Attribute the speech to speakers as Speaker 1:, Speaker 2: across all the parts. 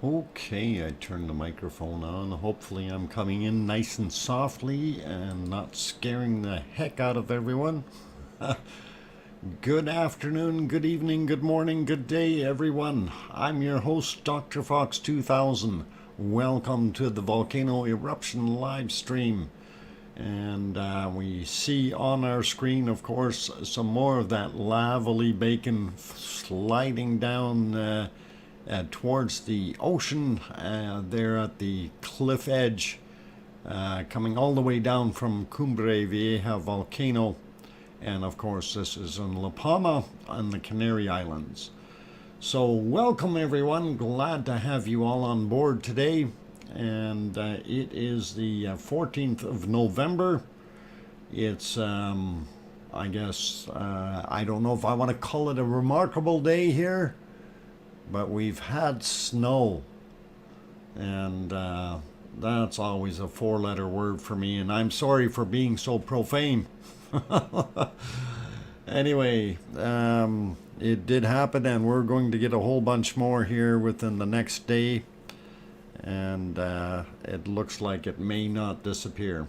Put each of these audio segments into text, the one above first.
Speaker 1: Okay, I turned the microphone on. Hopefully I'm coming in nice and softly and not scaring the heck out of everyone. Good afternoon, good evening, good morning, good day, everyone. I'm your host, DrFox2000. Welcome to the Volcano Eruption live stream. And we see on our screen, of course, some more of that lavally bacon sliding down towards the ocean there at the cliff edge, coming all the way down from Cumbre Vieja volcano. And of course, this is in La Palma on the Canary Islands. So welcome everyone, glad to have you all on board today. And it is the 14th of November. It's, I guess, I don't know if I want to call it a remarkable day here, but we've had snow. And that's always a four-letter word for me, and I'm sorry for being so profane. Anyway, it did happen, and we're going to get a whole bunch more here within the next day. And it looks like it may not disappear.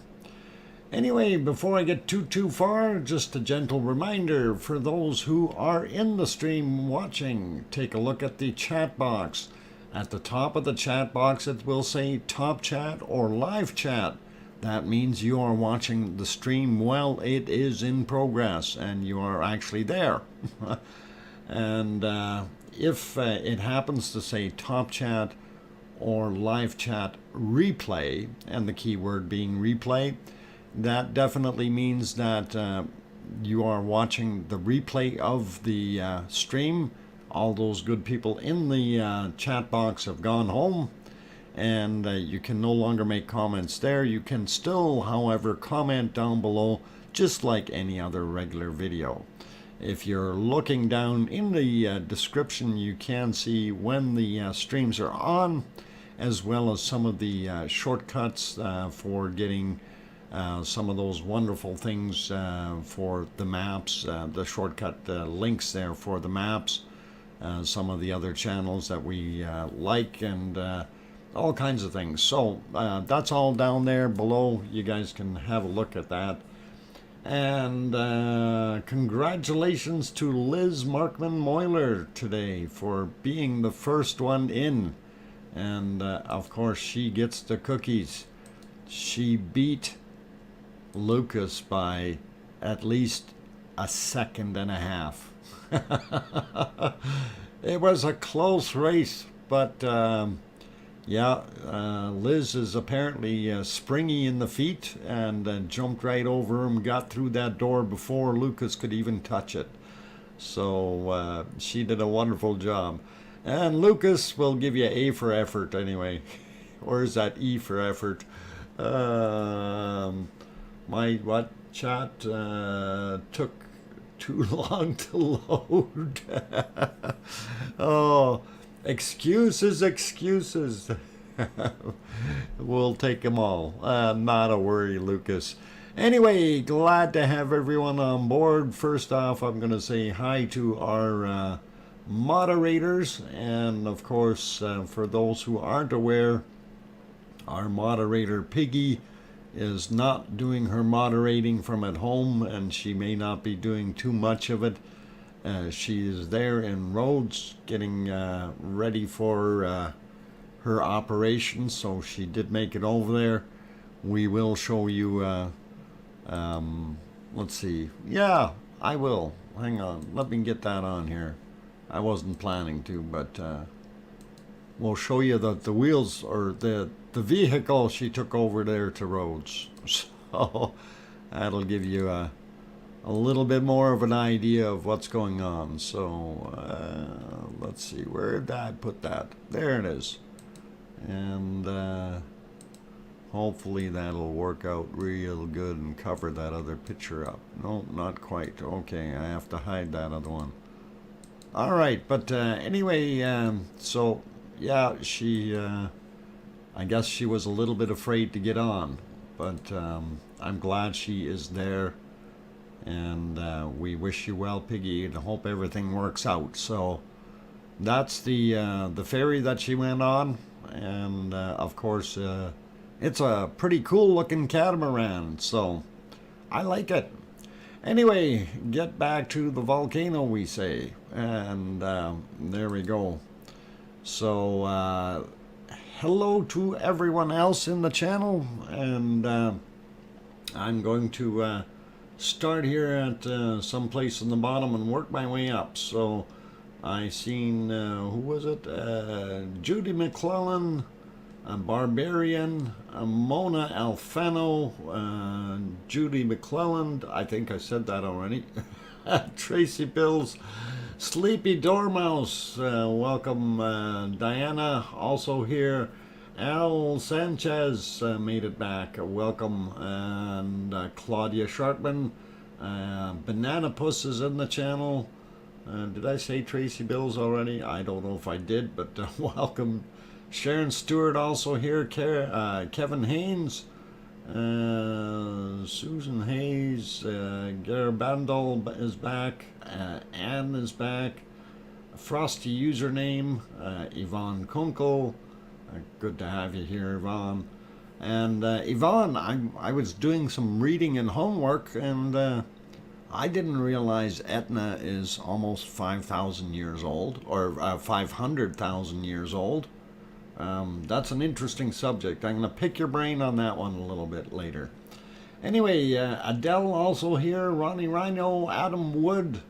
Speaker 1: Anyway, before I get too far, just a gentle reminder for those who are in the stream watching, take a look at the chat box. At the top of the chat box, it will say top chat or live chat. That means you are watching the stream while it is in progress and you are actually there. And if it happens to say top chat or live chat replay, and the keyword being replay, that definitely means that you are watching the replay of the stream. All those good people in the chat box have gone home, and you can no longer make comments there. You can still, however, comment down below just like any other regular video. If you're looking down in the description, you can see when the streams are on, as well as some of the shortcuts for getting some of those wonderful things for the maps, the shortcut links there for the maps, some of the other channels that we like, and all kinds of things. So that's all down there below. You guys can have a look at that. And congratulations to Liz Markman-Moyler today for being the first one in. And of course, she gets the cookies. She beat Lucas by at least a second and a half. It was a close race, but yeah, Liz is apparently springy in the feet and jumped right over him, got through that door before Lucas could even touch it. So she did a wonderful job. And Lucas will give you A for effort anyway. Or is that E for effort? My chat took too long to load. Oh, excuses. We'll take them all. Not a worry, Lucas. Anyway, glad to have everyone on board. First off, I'm going to say hi to our moderators, and of course, for those who aren't aware, our moderator Piggy is not doing her moderating from at home, and she may not be doing too much of it. She is there in Rhodes getting ready for her operation, so she did make it over there. We will show you, let's see. Yeah, I will. Hang on, let me get that on here. I wasn't planning to, but we'll show you the wheels, or the vehicle she took over there to Rhodes. So that'll give you a little bit more of an idea of what's going on. So let's see, where did I put that? There it is. And hopefully that'll work out real good and cover that other picture up. No, not quite. Okay, I have to hide that other one. All right, but anyway, so yeah, she, I guess she was a little bit afraid to get on, but I'm glad she is there, and we wish you well, Piggy, and hope everything works out. So that's the ferry that she went on, and of course it's a pretty cool looking catamaran, so I like it. Anyway, get back to the volcano, we say, and there we go. So hello to everyone else in the channel, and I'm going to start here at some place in the bottom and work my way up. So I seen, who was it? Judy McClellan, Barbarian, Mona Alfano, Judy McClellan, I think I said that already. Tracy Bills, Sleepy Dormouse, welcome. Diana, also here. Al Sanchez made it back, welcome. And Claudia Sharpman, Banana Puss is in the channel. Did I say Tracy Bills already? I don't know if I did, but welcome. Sharon Stewart also here. Kevin Haynes, Susan Hayes, Garabandal is back. Anne is back. Frosty username. Yvonne Kunkel. Good to have you here, Yvonne. And Yvonne, I was doing some reading and homework, and I didn't realize Etna is almost 5,000 years old, or 500,000 years old. That's an interesting subject. I'm going to pick your brain on that one a little bit later. Anyway, Adele also here, Ronnie Rhino, Adam Wood,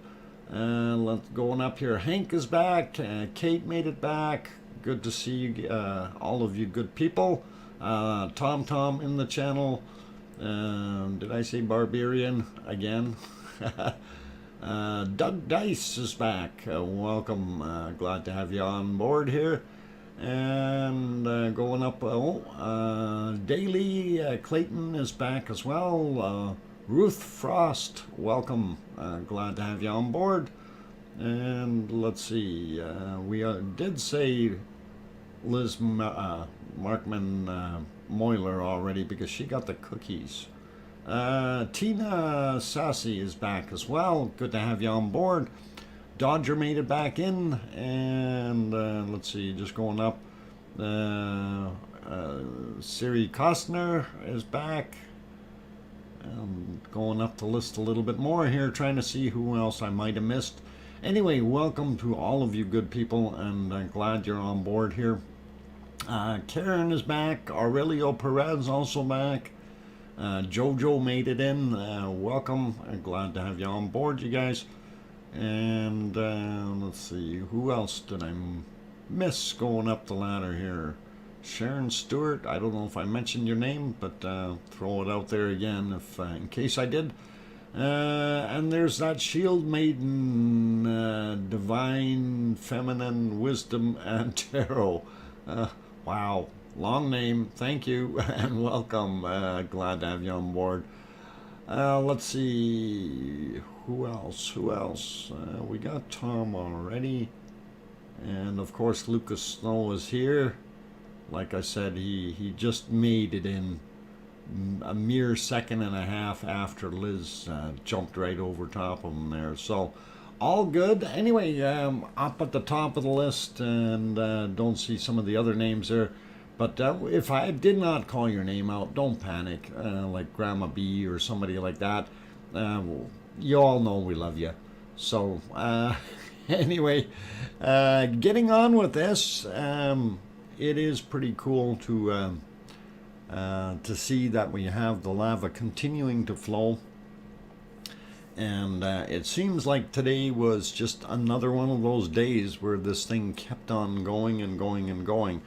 Speaker 1: let's going up here. Hank is back, Kate made it back. Good to see you, all of you good people. Tom in the channel. Did I say Barbarian again? Doug Dice is back. Welcome. Glad to have you on board here. And going up, Daly Clayton is back as well. Ruth Frost, welcome. Glad to have you on board. And let's see, we did say Liz Markman Moyler already because she got the cookies. Tina Sassy is back as well. Good to have you on board. Dodger made it back in, and let's see, just going up. Siri Kostner is back. Going up the list a little bit more here, trying to see who else I might have missed. Anyway, welcome to all of you good people, and I'm glad you're on board here. Karen is back. Aurelio Perez also back. Jojo made it in. Welcome. I'm glad to have you on board, you guys. And let's see, who else did I miss going up the ladder here? Sharon Stewart, I don't know if I mentioned your name, but throw it out there again if in case I did. And there's that Shield Maiden, Divine Feminine Wisdom and Tarot. Wow, long name, thank you and welcome. Glad to have you on board. Let's see, who else? We got Tom already, and of course Lucas Snow is here. Like I said, he just made it in a mere second and a half after Liz jumped right over top of him there. So all good. Anyway, up at the top of the list, and don't see some of the other names there. But if I did not call your name out, don't panic, like Grandma B or somebody like that. You all know we love you. So anyway, getting on with this, it is pretty cool to see that we have the lava continuing to flow. And it seems like today was just another one of those days where this thing kept on going and going and going.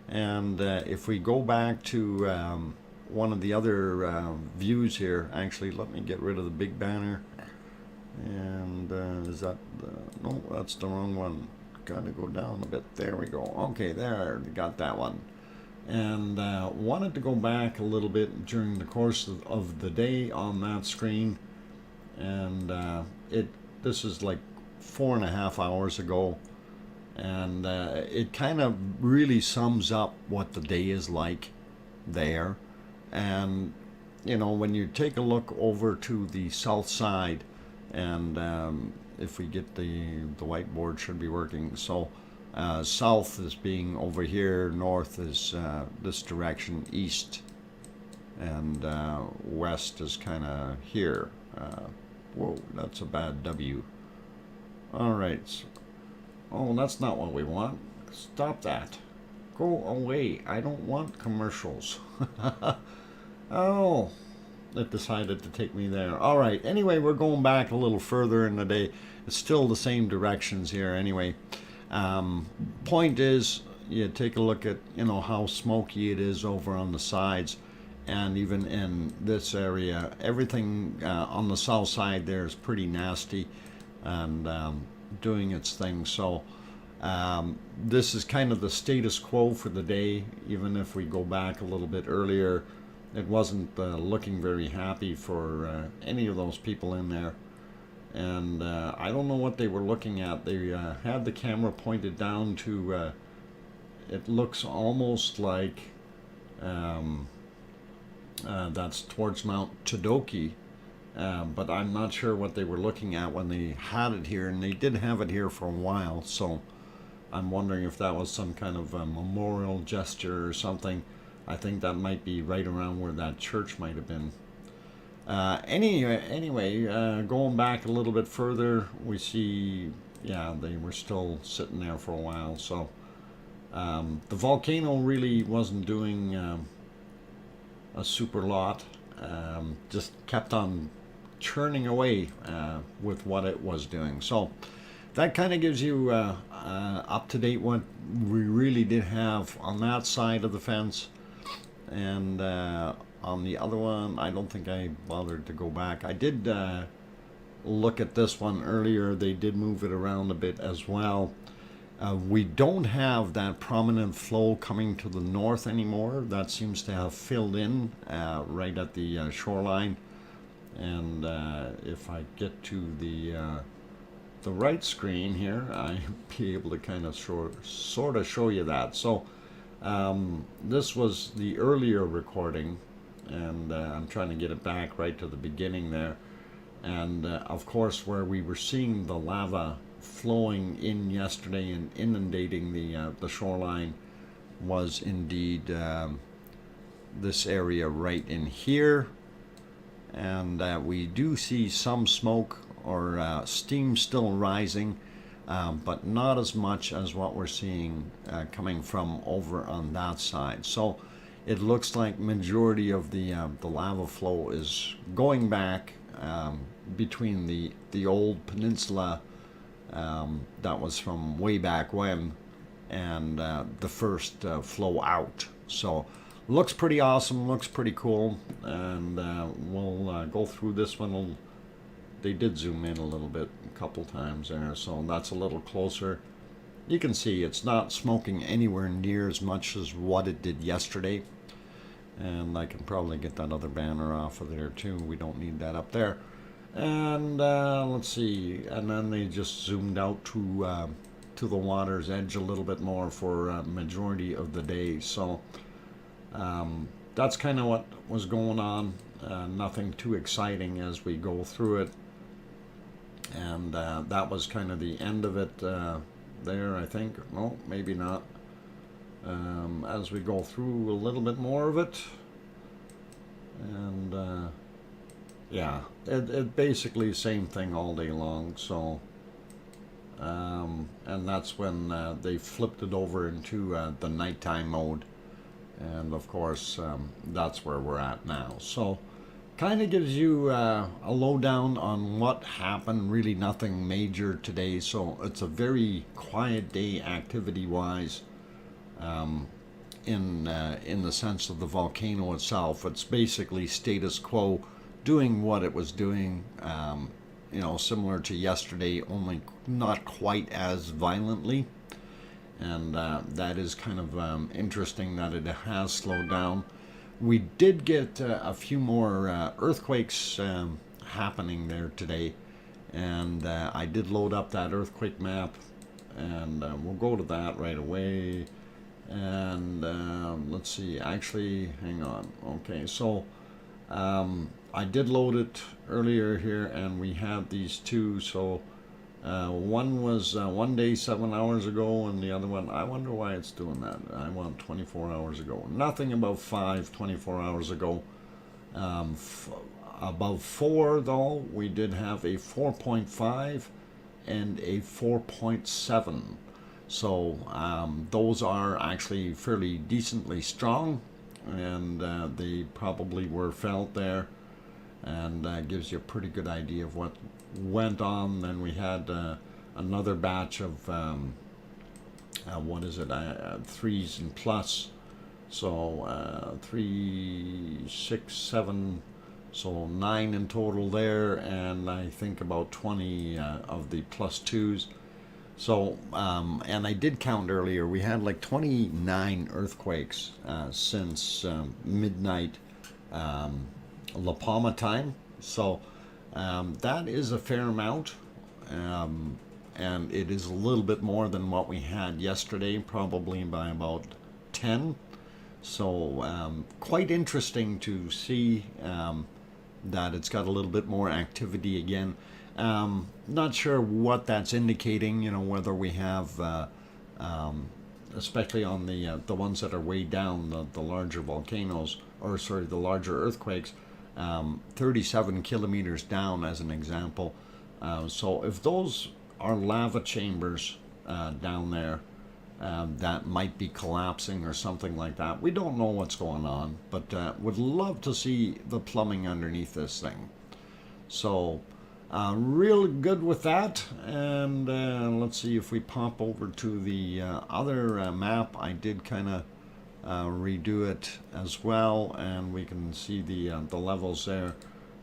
Speaker 1: And if we go back to one of the other views here, actually, let me get rid of the big banner. And is that no, that's the wrong one. Gotta go down a bit. There we go. Okay, there, got that one. And wanted to go back a little bit during the course of the day on that screen. And this is like 4.5 hours ago. And it kind of really sums up what the day is like there. And you know, when you take a look over to the south side, and if we get the whiteboard should be working. So South is being over here, north is this direction, east, and west is kind of here. Whoa, that's a bad W. Alright. So, oh, that's not what we want. Stop that. Go away. I don't want commercials. Oh, it decided to take me there. Alright, anyway, we're going back a little further in the day. It's still the same directions here anyway. Point is, you take a look at, you know, how smoky it is over on the sides. And even in this area, everything on the south side there is pretty nasty and doing its thing. So this is kind of the status quo for the day. Even if we go back a little bit earlier, it wasn't looking very happy for any of those people in there. And I don't know what they were looking at. They had the camera pointed down to, it looks almost like that's towards Mount Todoki, but I'm not sure what they were looking at when they had it here, and they did have it here for a while, so I'm wondering if that was some kind of a memorial gesture or something. I think that might be right around where that church might have been. Anyway, going back a little bit further, we see, yeah, they were still sitting there for a while, so the volcano really wasn't doing a super lot, just kept on churning away with what it was doing. So that kind of gives you up to date what we really did have on that side of the fence. And on the other one, I don't think I bothered to go back. I did look at this one earlier. They did move it around a bit as well. We don't have that prominent flow coming to the north anymore. That seems to have filled in right at the shoreline. And if I get to the right screen here, I'll be able to kind of sort of show you that. So this was the earlier recording, and I'm trying to get it back right to the beginning there. And of course, where we were seeing the lava flowing in yesterday and inundating the shoreline was indeed this area right in here. And we do see some smoke or steam still rising, but not as much as what we're seeing coming from over on that side. So it looks like majority of the lava flow is going back between the old peninsula that was from way back when and the first flow out. So looks pretty awesome, looks pretty cool, and we'll go through this one. They did zoom in a little bit a couple times there, so that's a little closer. You can see it's not smoking anywhere near as much as what it did yesterday. And I can probably get that other banner off of there too. We don't need that up there. And let's see, and then they just zoomed out to the water's edge a little bit more for majority of the day. So that's kind of what was going on. Nothing too exciting as we go through it. And that was kind of the end of it there, I think. No, maybe not. As we go through a little bit more of it. And yeah, it basically same thing all day long. So and that's when they flipped it over into the nighttime mode, and of course that's where we're at now. So kind of gives you a lowdown on what happened. Really nothing major today, so it's a very quiet day activity wise. In the sense of the volcano itself, it's basically status quo, doing what it was doing, you know, similar to yesterday, only not quite as violently. And that is kind of interesting that it has slowed down. We did get a few more earthquakes happening there today, and I did load up that earthquake map, and we'll go to that right away. And let's see, actually, hang on. Okay, so I did load it earlier here, and we had these two. So One was 1 day, 7 hours ago, and the other one, I wonder why it's doing that. I want 24 hours ago. Nothing about 24 hours ago. Above 4, though, we did have a 4.5 and a 4.7. So those are actually fairly decently strong, and they probably were felt there, and gives you a pretty good idea of what went on. Then we had another batch of what is it, 3s and plus, so 3, 6, 7, so 9 in total there, and I think about 20 of the plus 2s. So, and I did count earlier, we had like 29 earthquakes since midnight La Palma time. So that is a fair amount, and it is a little bit more than what we had yesterday, probably by about 10. So quite interesting to see that it's got a little bit more activity again. Not sure what that's indicating, you know, whether we have, especially on the ones that are way down, the larger volcanoes, or sorry, the larger earthquakes, 37 kilometers down as an example. So if those are lava chambers down there, that might be collapsing or something like that. We don't know what's going on, but would love to see the plumbing underneath this thing. So real good with that. And let's see if we pop over to the other map. I did kind of redo it as well, and we can see the levels there.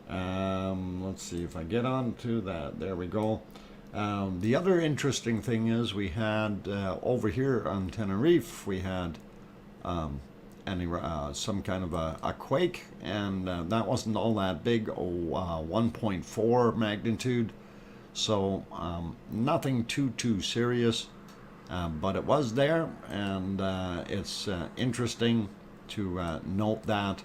Speaker 1: Let's see if I get on to that. There we go. The other interesting thing is we had over here on Tenerife, we had some kind of a quake, and that wasn't all that big, 1.4 magnitude, so nothing too serious, but it was there, and it's interesting to note that.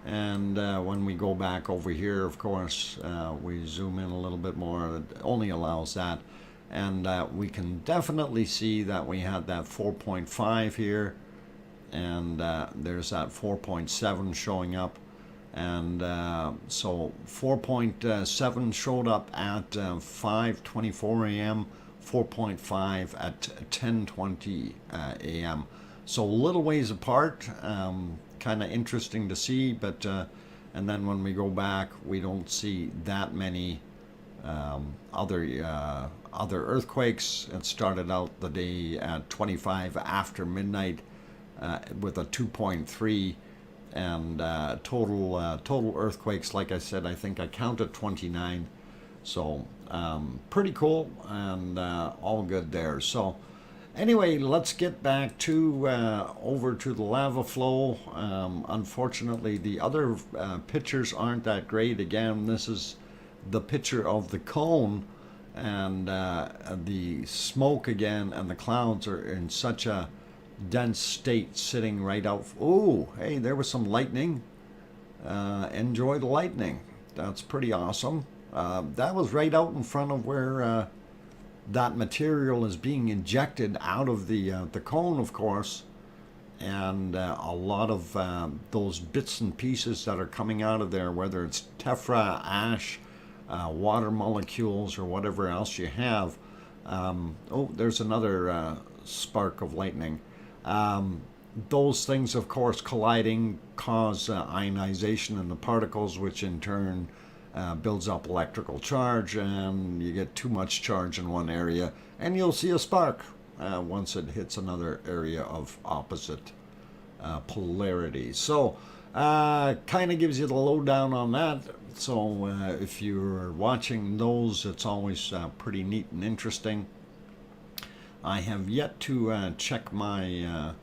Speaker 1: And when we go back over here, of course, we zoom in a little bit more. It only allows that. And we can definitely see that we had that 4.5 here. And there's that 4.7 showing up. And so 4.7 showed up at 5:24 a.m., 4.5 at 10:20 a.m. So a little ways apart. Kind of interesting to see, but and then when we go back, we don't see that many other earthquakes. It started out the day at 25 after midnight with a 2.3, and total earthquakes, like I said, I think I counted 29. So pretty cool, and all good there. So anyway, let's get back to over to the lava flow. Unfortunately, the other pictures aren't that great. Again, this is the picture of the cone, and the smoke again, and the clouds are in such a dense state, sitting right out. Oh, hey, there was some lightning. Enjoy the lightning. That's pretty awesome. That was right out in front of where that material is being injected out of the cone, of course, and a lot of those bits and pieces that are coming out of there, whether it's tephra, ash, water molecules, or whatever else you have. Oh, there's another spark of lightning. Those things, of course, colliding cause ionization in the particles, which in turn builds up electrical charge, and you get too much charge in one area, and you'll see a spark once it hits another area of opposite polarity. So kind of gives you the lowdown on that. So if you're watching those, it's always pretty neat and interesting. I have yet to check my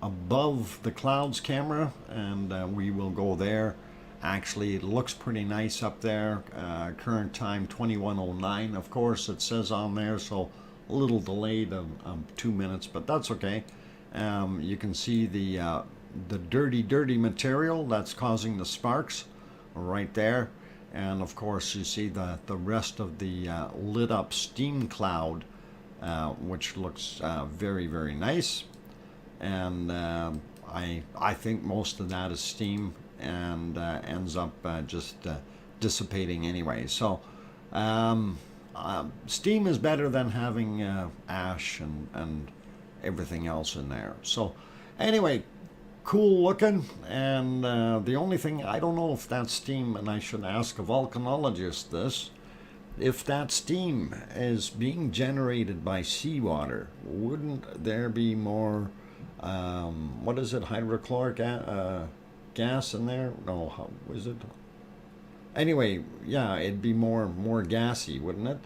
Speaker 1: above the clouds camera, and we will go there. Actually, it looks pretty nice up there. Current time 21:09, of course, it says on there, so a little delayed of 2 minutes, but that's okay. You can see the dirty material that's causing the sparks right there. And of course, you see the rest of the lit up steam cloud, which looks very, very nice. And I think most of that is steam and ends up just dissipating anyway. So steam is better than having ash and everything else in there. So anyway, cool looking. And the only thing, I don't know if that's steam, and I should ask a volcanologist this, if that steam is being generated by seawater, wouldn't there be more, what is it, hydrochloric gas in there? No, how is it? Anyway, yeah, it'd be more gassy, wouldn't it?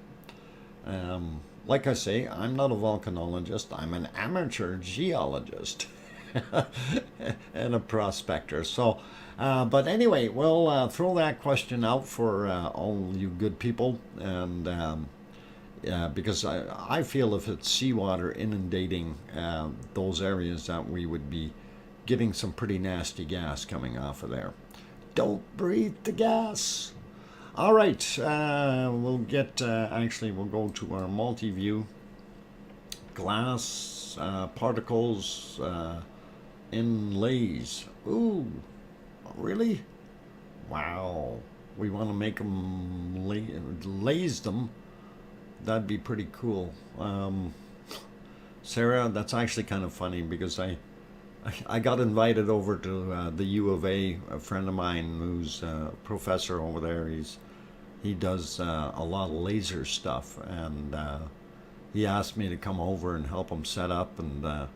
Speaker 1: Like I say, I'm not a volcanologist. I'm an amateur geologist and a prospector. So, but anyway, we'll throw that question out for all you good people. And because I feel if it's seawater inundating those areas, that we would be getting some pretty nasty gas coming off of there. Don't breathe the gas. All right, we'll get, actually, we'll go to our multi-view. Glass, particles, inlays. Ooh, really? Wow. We want to make them, laze them. That'd be pretty cool. Sarah, that's actually kind of funny because I got invited over to the U of A friend of mine who's a professor over there. He does a lot of laser stuff, and he asked me to come over and help him set up, and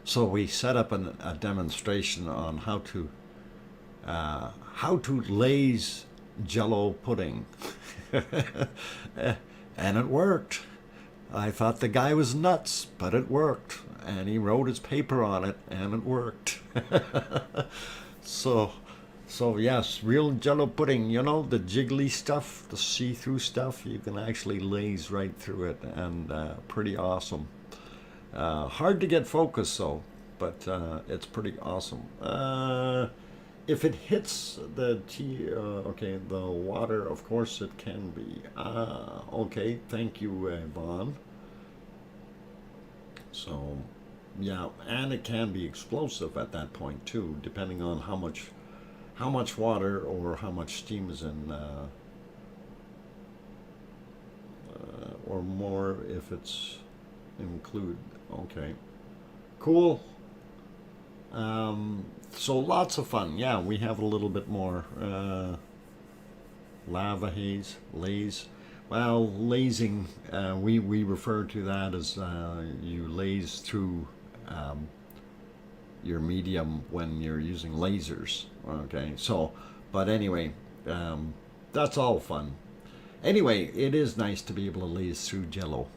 Speaker 1: so we set up a demonstration on how to laze Jello pudding, and it worked. I thought the guy was nuts, but it worked, and he wrote his paper on it, and it worked. So yes, real Jello pudding, you know, the jiggly stuff, the see-through stuff, you can actually laze right through it, and pretty awesome. Hard to get focus though, but it's pretty awesome. If it hits the the water, of course it can be. Okay, thank you, Vaughn. So, yeah, and it can be explosive at that point too, depending on how much water or how much steam is in, or more if it's include. Okay, cool. So lots of fun. Yeah, we have a little bit more lava haze, laze. Well, lasing, we refer to that as you laze through your medium when you're using lasers. Okay, so, but anyway, that's all fun. Anyway, it is nice to be able to laze through Jello.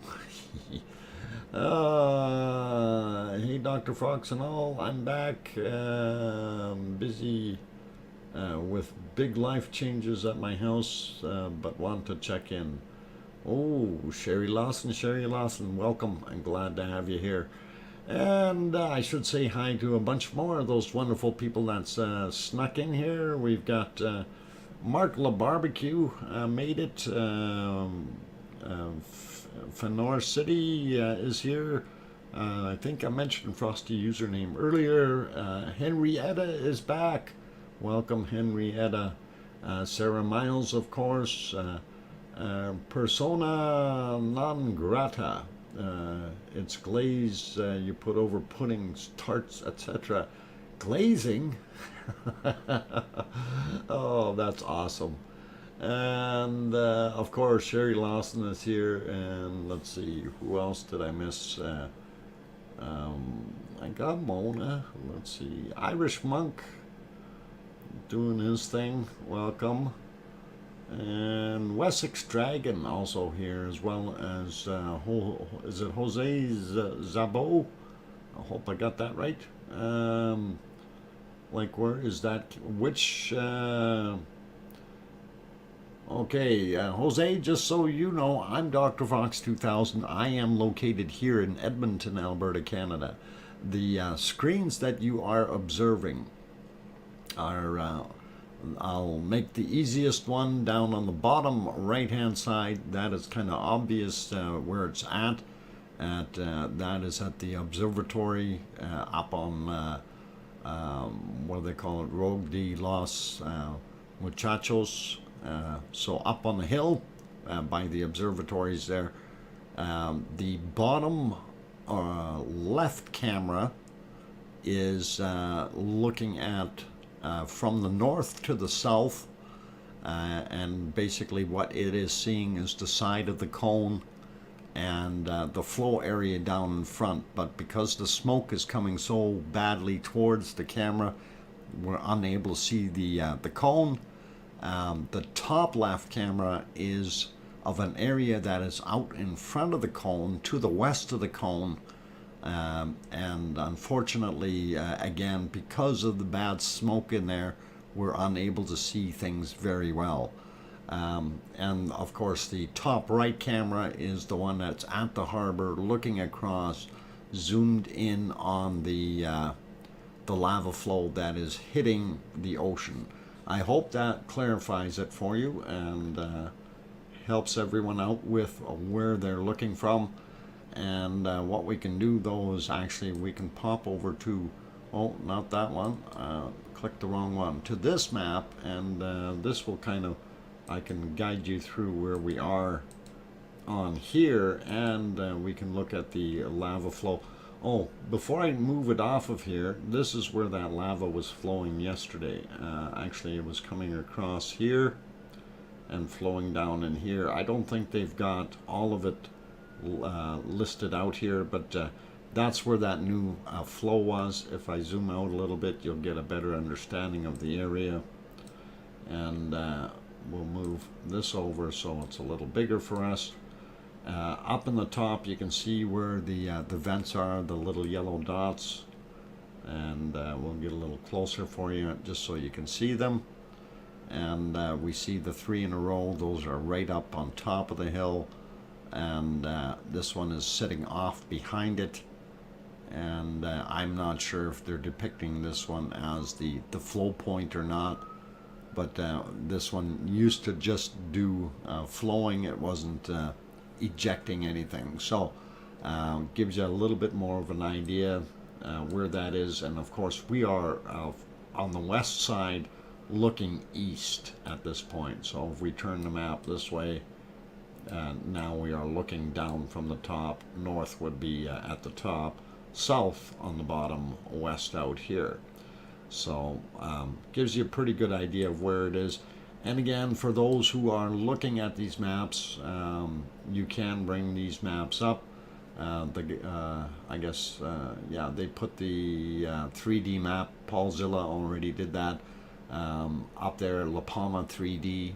Speaker 1: Hey, Dr. Fox and all, I'm back. Busy with big life changes at my house, but want to check in. Oh, Sherry Lawson, welcome. I'm glad to have you here. And I should say hi to a bunch more of those wonderful people that's snuck in here. We've got Mark LaBarbecue made it. Fenor City is here. I think I mentioned Frosty username earlier. Henrietta is back. Welcome, Henrietta. Sarah Miles, of course. Persona non grata. It's glaze you put over puddings, tarts, etc. Glazing? Oh, that's awesome. And of course, Sherry Lawson is here. And let's see, who else did I miss? I got Mona. Let's see, Irish Monk doing his thing. Welcome. And Wessex Dragon also here, as well as is it Jose Zabo? I hope I got that right. Like, where is that? Which? Okay, Jose, just so you know, I'm DrFox2000. I am located here in Edmonton, Alberta, Canada. The screens that you are observing are I'll make the easiest one down on the bottom right hand side. That is kind of obvious where it's at. That is at the observatory up on what do they call it, Rogue de los Muchachos. So up on the hill by the observatories there. The bottom left camera is looking at from the north to the south, and basically what it is seeing is the side of the cone and the flow area down in front. But because the smoke is coming so badly towards the camera, we're unable to see the cone. The top left camera is of an area that is out in front of the cone, to the west of the cone. And unfortunately, again, because of the bad smoke in there, we're unable to see things very well. And of course, the top right camera is the one that's at the harbor, looking across, zoomed in on the lava flow that is hitting the ocean. I hope that clarifies it for you and helps everyone out with where they're looking from. And what we can do though is actually we can pop over to, oh, not that one, click the wrong one, to this map, and this will kind of, I can guide you through where we are on here, and we can look at the lava flow. Oh, before I move it off of here, this is where that lava was flowing yesterday. Actually, it was coming across here and flowing down in here. I don't think they've got all of it listed out here, but that's where that new flow was. If I zoom out a little bit, you'll get a better understanding of the area. And we'll move this over so it's a little bigger for us. Up in the top, you can see where the vents are, the little yellow dots, and we'll get a little closer for you just so you can see them. And we see the three in a row. Those are right up on top of the hill, and this one is sitting off behind it. And I'm not sure if they're depicting this one as the flow point or not, but this one used to just do flowing. It wasn't ejecting anything, so gives you a little bit more of an idea where that is. And of course we are on the west side looking east at this point. So if we turn the map this way, now we are looking down from the top. North would be at the top, south on the bottom, west out here. So gives you a pretty good idea of where it is. And again, for those who are looking at these maps, you can bring these maps up. I guess, yeah, they put the 3D map. Paulzilla already did that up there, La Palma 3D.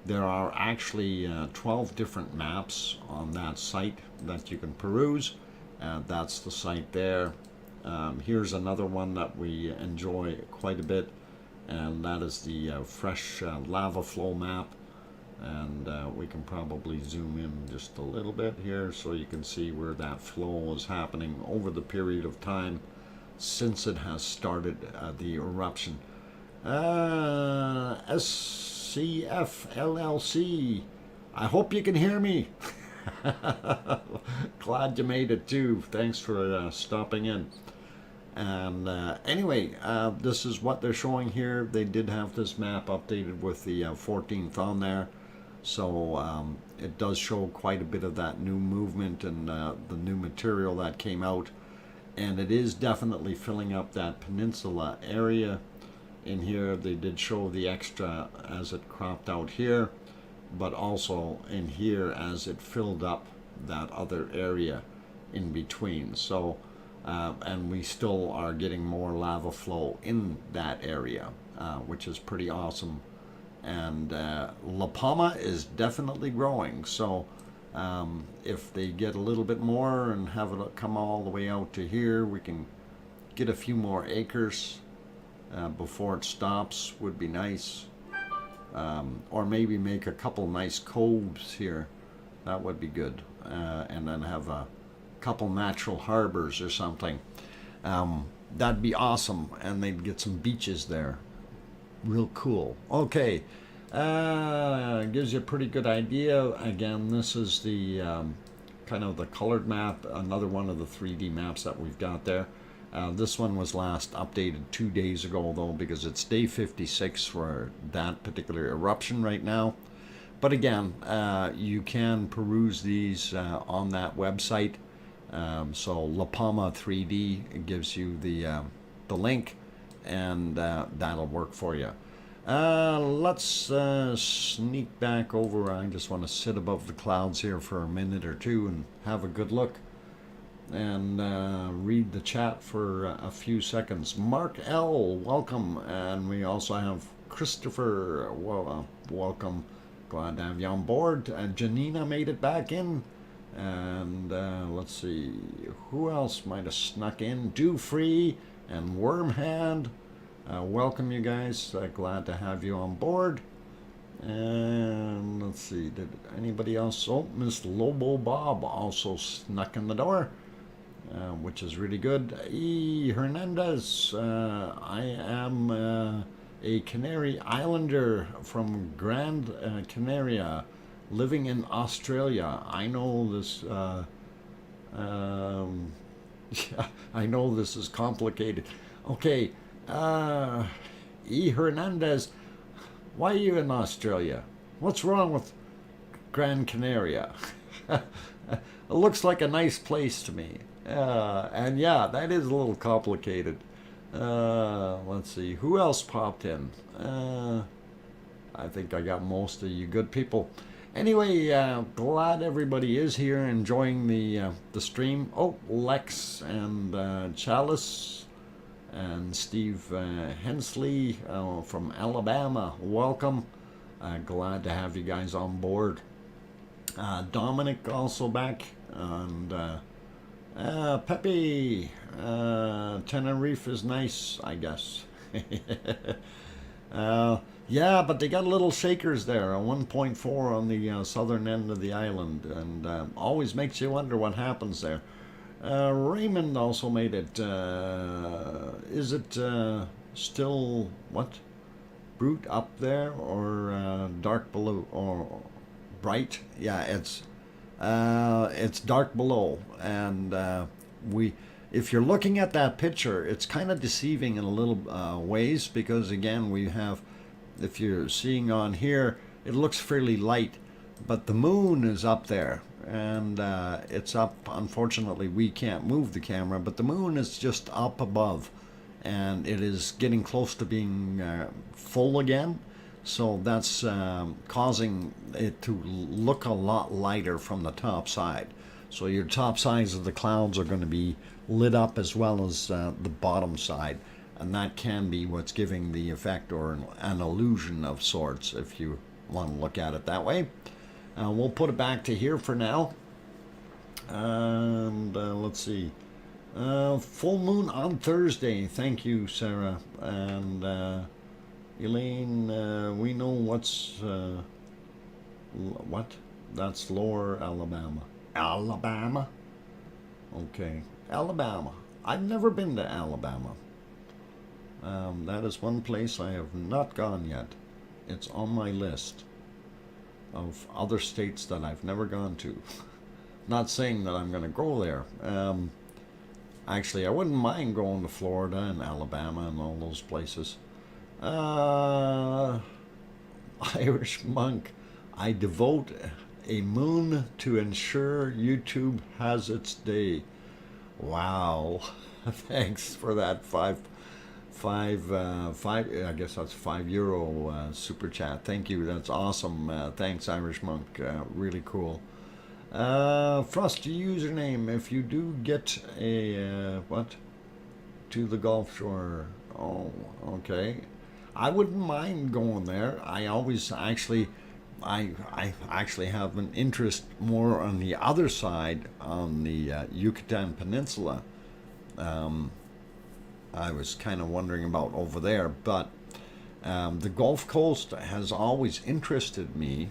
Speaker 1: There are actually 12 different maps on that site that you can peruse. That's the site there. Here's another one that we enjoy quite a bit, and that is the fresh lava flow map. And we can probably zoom in just a little bit here so you can see where that flow is happening over the period of time since it has started the eruption. SCFLLC, I hope you can hear me. Glad you made it too. Thanks for stopping in. And anyway, this is what they're showing here. They did have this map updated with the 14th on there, so it does show quite a bit of that new movement and the new material that came out, and it is definitely filling up that peninsula area in here. They did show the extra as it cropped out here, but also in here as it filled up that other area in between. So and we still are getting more lava flow in that area, which is pretty awesome. And La Palma is definitely growing, so if they get a little bit more and have it come all the way out to here, we can get a few more acres before it stops. Would be nice. Or maybe make a couple nice coves here. That would be good. And then have a couple natural harbors or something. That'd be awesome, and they'd get some beaches there. real cool. Okay, gives you a pretty good idea. Again, this is the kind of the colored map, another one of the 3D maps that we've got there. This one was last updated 2 days ago, though, because it's day 56 for that particular eruption right now. But again, you can peruse these on that website. So La Palma 3D gives you the link, and that'll work for you. Let's sneak back over. I just want to sit above the clouds here for a minute or two and have a good look and read the chat for a few seconds. Mark L, welcome. And we also have Christopher, well, welcome. Glad to have you on board. Janina made it back in. And let's see, who else might have snuck in? Do Free and Wormhand. Welcome, you guys. Glad to have you on board. And let's see, did anybody else? Oh, Miss Lobo Bob also snuck in the door, which is really good. E. Hernandez, I am a Canary Islander from Grand Canaria, living in Australia. I know this. Yeah, I know this is complicated. Okay, E. Hernandez, why are you in Australia? What's wrong with Gran Canaria? It looks like a nice place to me. And yeah, that is a little complicated. Let's see, who else popped in? I think I got most of you good people. Anyway, glad everybody is here enjoying the stream. Oh, Lex and Chalice and Steve Hensley from Alabama, welcome. Glad to have you guys on board. Dominic also back, and Pepe, Tenerife is nice, I guess. Yeah, but they got little shakers there, a 1.4 on the southern end of the island, and always makes you wonder what happens there. Raymond also made it. Is it still, what? Brute up there, or dark below, or bright? Yeah, it's dark below, and if you're looking at that picture, it's kind of deceiving in a little ways, because again, we have, if you're seeing on here, it looks fairly light, but the moon is up there, and it's up. Unfortunately, we can't move the camera, but the moon is just up above, and it is getting close to being full again, so that's causing it to look a lot lighter from the top side. So your top sides of the clouds are going to be lit up as well as the bottom side, and that can be what's giving the effect, or an illusion of sorts, if you want to look at it that way. We'll put it back to here for now, and let's see, full moon on Thursday. Thank you, Sarah. And Elaine, we know what's what? That's Lower Alabama. Alabama? Okay, Alabama. I've never been to Alabama. That is one place I have not gone yet. It's on my list of other states that I've never gone to. Not saying that I'm going to go there. Actually, I wouldn't mind going to Florida and Alabama and all those places. Irish monk, I devote a moon to ensure YouTube has its day. Wow. Thanks for that five, I guess that's €5 super chat. Thank you. That's awesome. Thanks, Irish monk. Really cool. Frosty username. If you do get a what to the Gulf Shore, oh, okay. I wouldn't mind going there. I always actually, I actually have an interest more on the other side, on the Yucatan Peninsula. I was kind of wondering about over there, but the Gulf Coast has always interested me,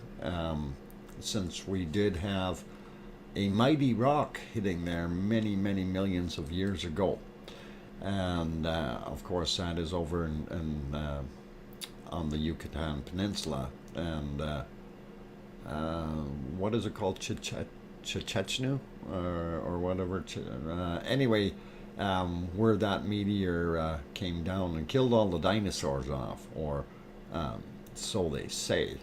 Speaker 1: since we did have a mighty rock hitting there many, many millions of years ago. And of course, that is over in on the Yucatan Peninsula, and what is it called, Chechenu or whatever. Anyway, where that meteor came down and killed all the dinosaurs off, or so they say.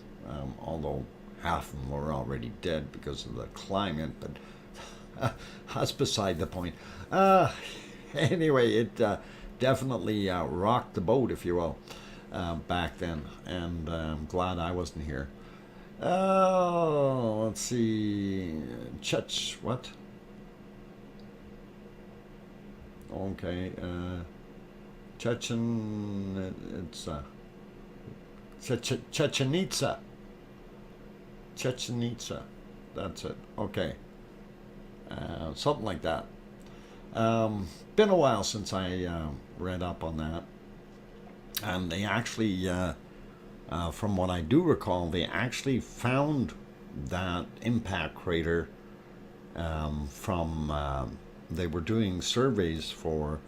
Speaker 1: Although half of them were already dead because of the climate, but that's beside the point. Anyway, it definitely rocked the boat, if you will, back then, and I'm glad I wasn't here. Oh, let's see. What? Okay, it's Chichen Itza. That's it. Okay. Something like that. Been a while since I read up on that. And they actually, from what I do recall, they actually found that impact crater from, they were doing surveys for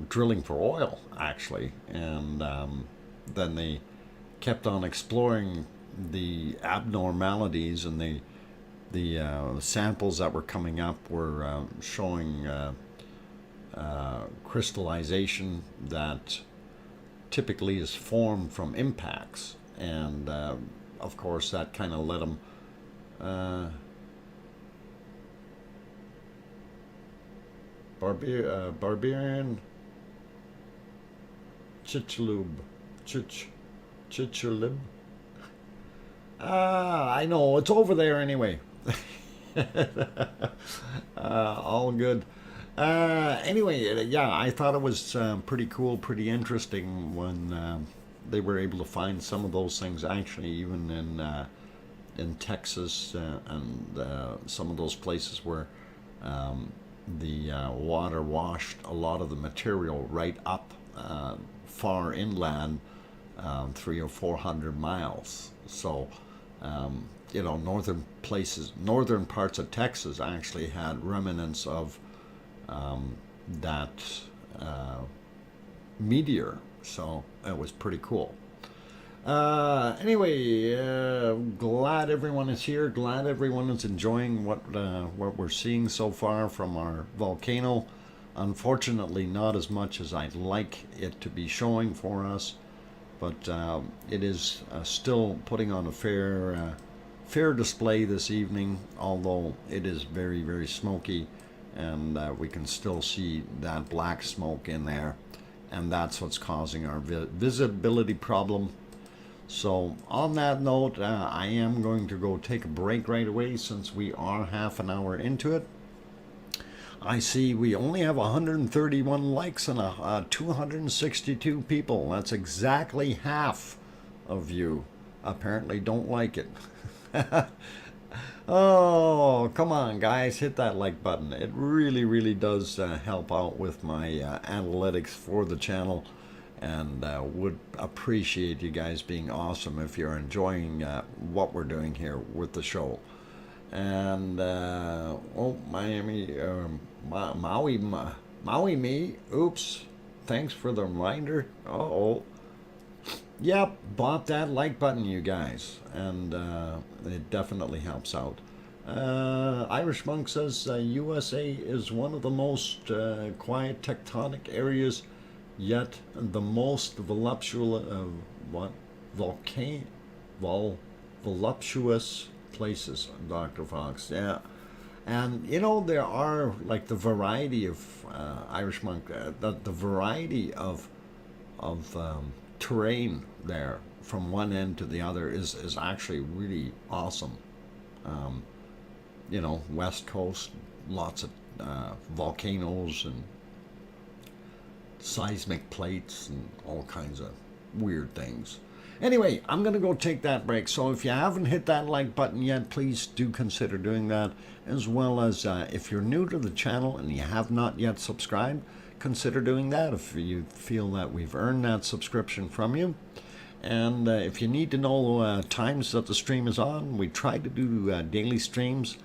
Speaker 1: drilling for oil, actually. And then they kept on exploring the abnormalities, and the samples that were coming up were showing crystallization that typically is formed from impacts, and of course that kind of led them Barbarian Chicxulub. I know, it's over there anyway. All good. Anyway, yeah, I thought it was pretty cool, pretty interesting when they were able to find some of those things actually even in Texas and some of those places where the water washed a lot of the material right up far inland, 300 or 400 miles. So, you know, northern parts of Texas actually had remnants of that meteor. So it was pretty cool. Anyway, glad everyone is here. Glad everyone is enjoying what we're seeing so far from our volcano. Unfortunately, not as much as I'd like it to be showing for us, but it is still putting on a fair display this evening, although it is very, very smoky, and we can still see that black smoke in there, and that's what's causing our visibility problem. So on that note, I am going to go take a break right away since we are half an hour into it. I see we only have 131 likes and 262 people. That's exactly half of you apparently don't like it. Oh, come on, guys, hit that like button. It really, really does help out with my analytics for the channel, and would appreciate you guys being awesome if you're enjoying what we're doing here with the show. And oh, Maui me, oops, thanks for the reminder. Yep, bop that like button, you guys, and it definitely helps out. Irish Monk says USA is one of the most quiet tectonic areas, yet the most voluptuous places, Dr. Fox. Yeah, and you know, there are like the variety of Irish Monk, the variety of terrain there from one end to the other is actually really awesome. You know, West Coast, lots of volcanoes and seismic plates and all kinds of weird things. Anyway, I'm going to go take that break. So if you haven't hit that like button yet, please do consider doing that. As well as if you're new to the channel and you have not yet subscribed, consider doing that if you feel that we've earned that subscription from you. And if you need to know times that the stream is on, we try to do daily streams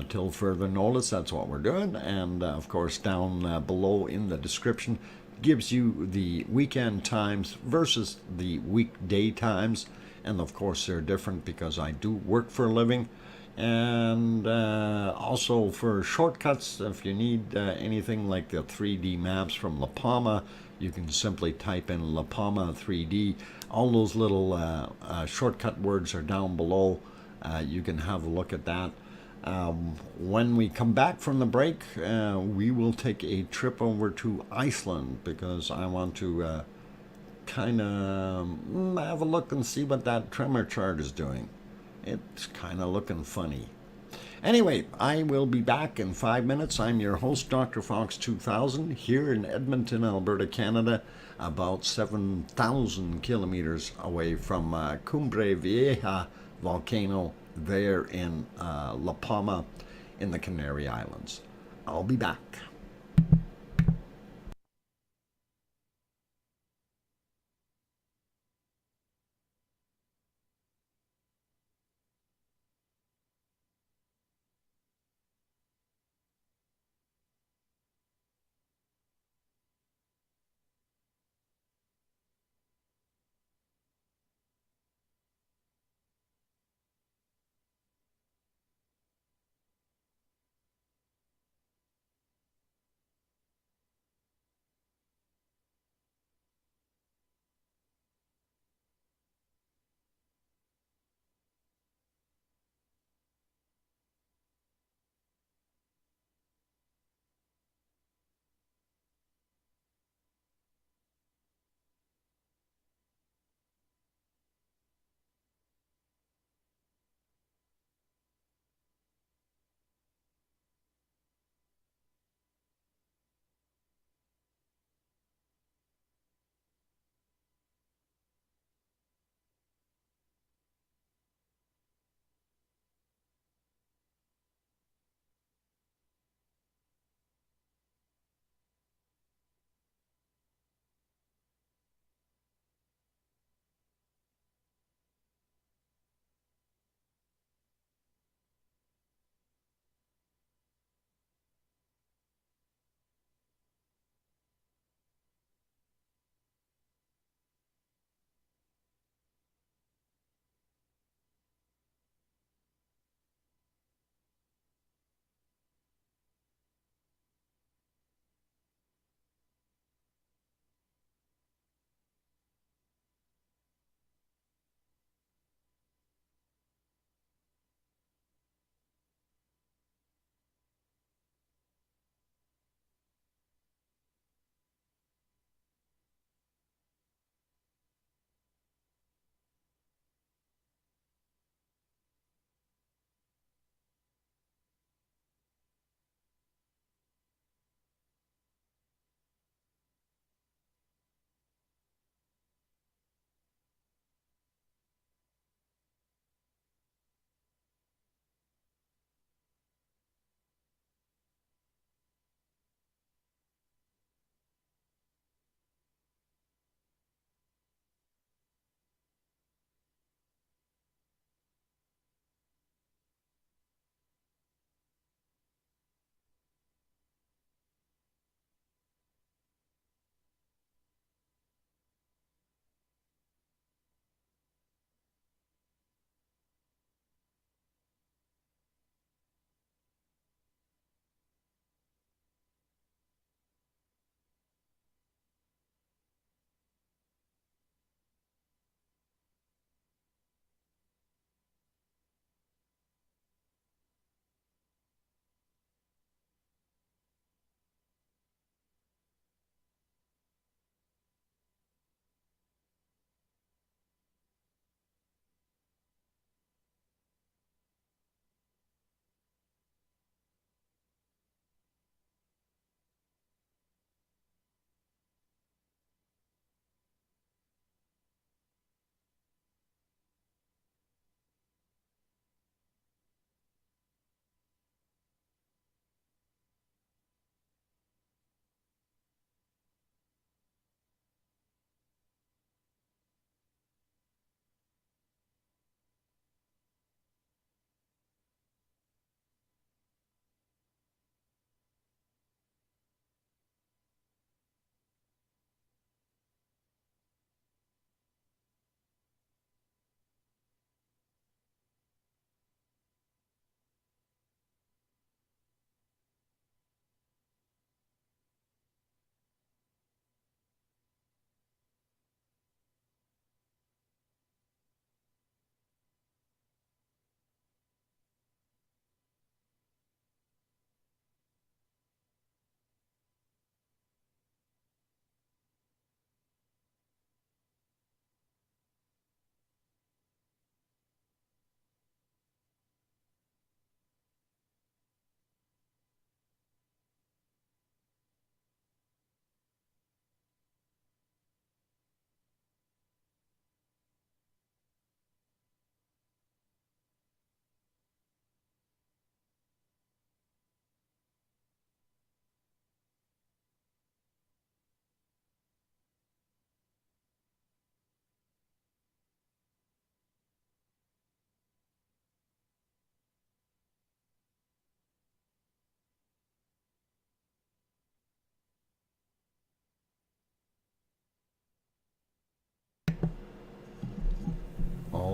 Speaker 1: till further notice. That's what we're doing. And of course, down below in the description, gives you the weekend times versus the weekday times. And of course, they're different because I do work for a living. And also for shortcuts, if you need anything like the 3D maps from La Palma, you can simply type in La Palma 3D. All those little shortcut words are down below. You can have a look at that. When we come back from the break, we will take a trip over to Iceland because I want to kind of have a look and see what that tremor chart is doing. It's kind of looking funny. Anyway, I will be back in 5 minutes. I'm your host, DrFox2000, here in Edmonton, Alberta, Canada, about 7,000 kilometers away from Cumbre Vieja volcano there in La Palma in the Canary Islands. I'll be back.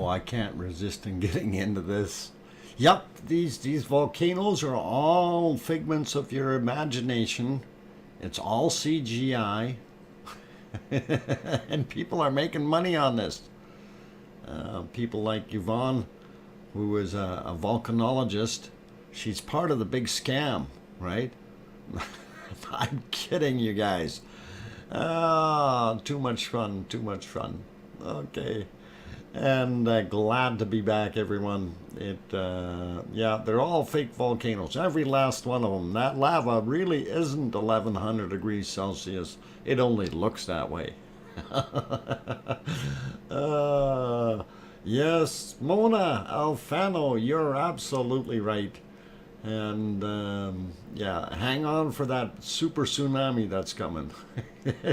Speaker 1: Oh, I can't resist in getting into this. Yep, these volcanoes are all figments of your imagination. It's all CGI. And people are making money on this. People like Yvonne, who is a volcanologist, she's part of the big scam, right? I'm kidding you guys. Too much fun, too much fun. Okay. And glad to be back, everyone. Yeah, they're all fake volcanoes, every last one of them. That lava really isn't 1100 degrees Celsius. It only looks that way. Yes, Mona Alfano, you're absolutely right. And yeah, hang on for that super tsunami that's coming.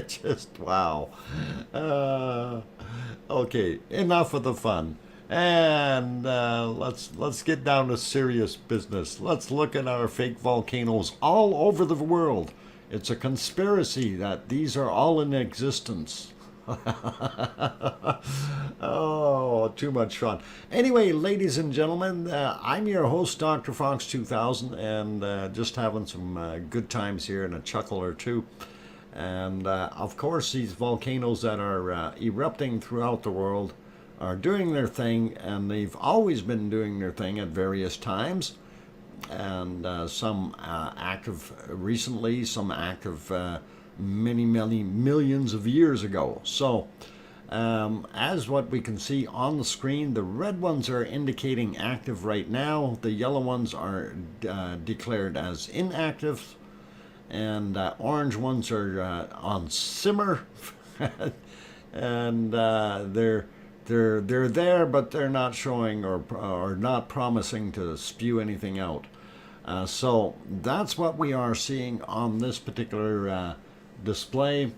Speaker 1: Just wow. Okay, enough of the fun, and let's get down to serious business. Let's look at our fake volcanoes all over the world. It's a conspiracy that these are all in existence. Oh, too much fun. Anyway, ladies and gentlemen, I'm your host, DrFox2000, and just having some good times here and a chuckle or two. And of course, these volcanoes that are erupting throughout the world are doing their thing, and they've always been doing their thing at various times. And some active recently, some active many millions of years ago. So as what we can see on the screen, the red ones are indicating active right now. The yellow ones are declared as inactive, and orange ones are on simmer. And they're there, but they're not showing or not promising to spew anything out. So that's what we are seeing on this particular display.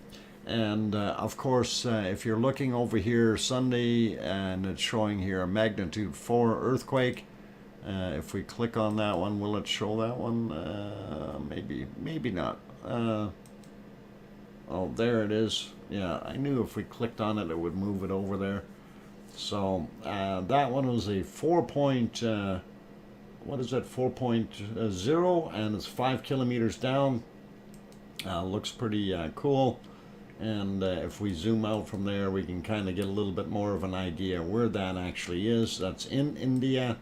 Speaker 1: And of course, if you're looking over here Sunday, and it's showing here a magnitude 4 earthquake. If we click on that one, will it show that one? Maybe not. Oh, there it is. Yeah, I knew if we clicked on it, it would move it over there. So that one was a 4.0, and it's 5 kilometers down. Looks pretty cool. And if we zoom out from there, we can kind of get a little bit more of an idea where that actually is. That's in India.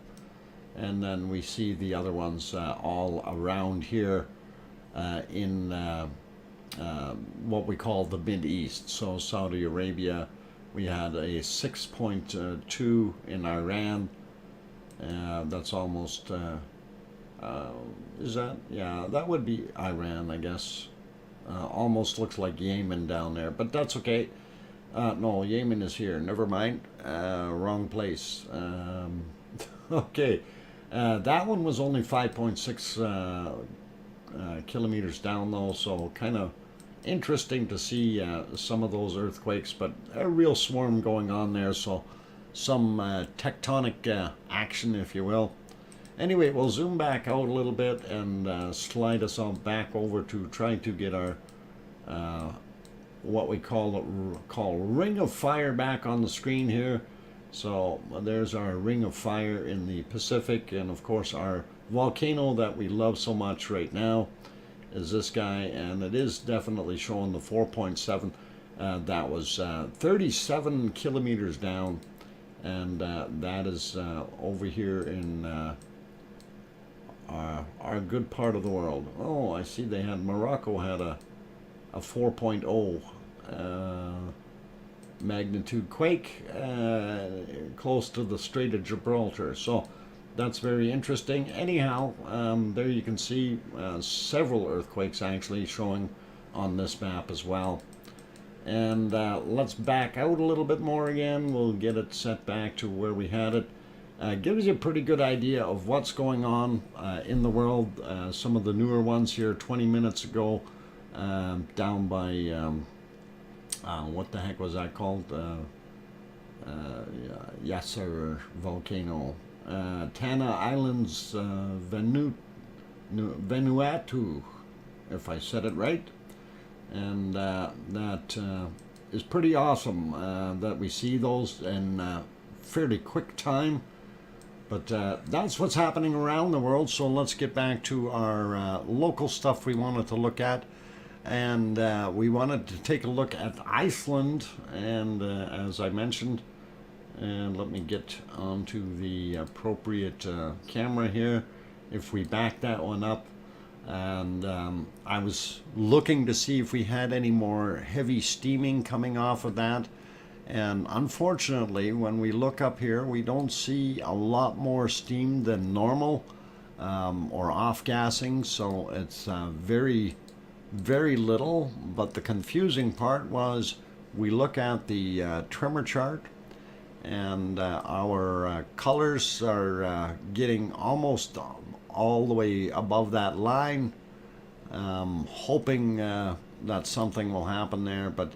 Speaker 1: And then we see the other ones all around here in what we call the Mid-East. So Saudi Arabia, we had a 6.2 in Iran. That's almost, is that? Yeah, that would be Iran, I guess. Almost looks like Yemen down there, but that's okay. No, Yemen is here. Never mind. Wrong place. Okay. That one was only 5.6 kilometers down, though, so kind of interesting to see some of those earthquakes, but a real swarm going on there, so some tectonic action, if you will. Anyway, we'll zoom back out a little bit and slide us on back over to try to get our what we call ring of fire back on the screen here. So there's our ring of fire in the Pacific, and of course our volcano that we love so much right now is this guy, and it is definitely showing the 4.7. That was 37 kilometers down, and that is over here in our good part of the world. Oh, I see they had, Morocco had a 4.0 magnitude quake close to the Strait of Gibraltar. So that's very interesting. Anyhow, there you can see several earthquakes actually showing on this map as well. And let's back out a little bit more again. We'll get it set back to where we had it. Gives you a pretty good idea of what's going on in the world. Some of the newer ones here 20 minutes ago, down by what the heck was that called? Yasser volcano. Tana Islands, Vanuatu, if I said it right. And that is pretty awesome that we see those in fairly quick time. But that's what's happening around the world. So let's get back to our local stuff we wanted to look at. And we wanted to take a look at Iceland. And as I mentioned, and let me get onto the appropriate camera here. If we back that one up. And I was looking to see if we had any more heavy steaming coming off of that. And unfortunately, when we look up here, we don't see a lot more steam than normal or off-gassing. So it's very, very little. But the confusing part was we look at the tremor chart, and our colors are getting almost all the way above that line, hoping that something will happen there. But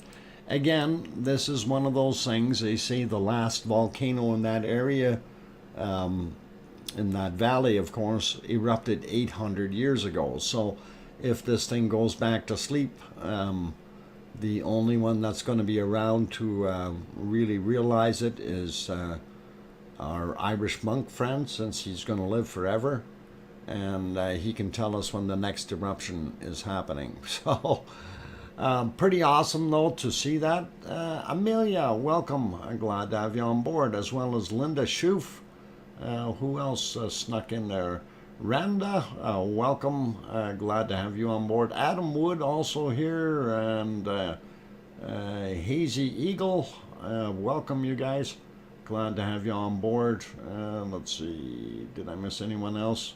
Speaker 1: again, this is one of those things. They say the last volcano in that area, in that valley, of course, erupted 800 years ago. So if this thing goes back to sleep, the only one that's going to be around to really realize it is our Irish monk friend, since he's going to live forever. And he can tell us when the next eruption is happening. So, pretty awesome, though, to see that. Amelia, welcome. I'm glad to have you on board, as well as Linda Schoof. Who else snuck in there? Randa, welcome. Glad to have you on board. Adam Wood also here, and Hazy Eagle. Welcome, you guys. Glad to have you on board. Let's see, did I miss anyone else?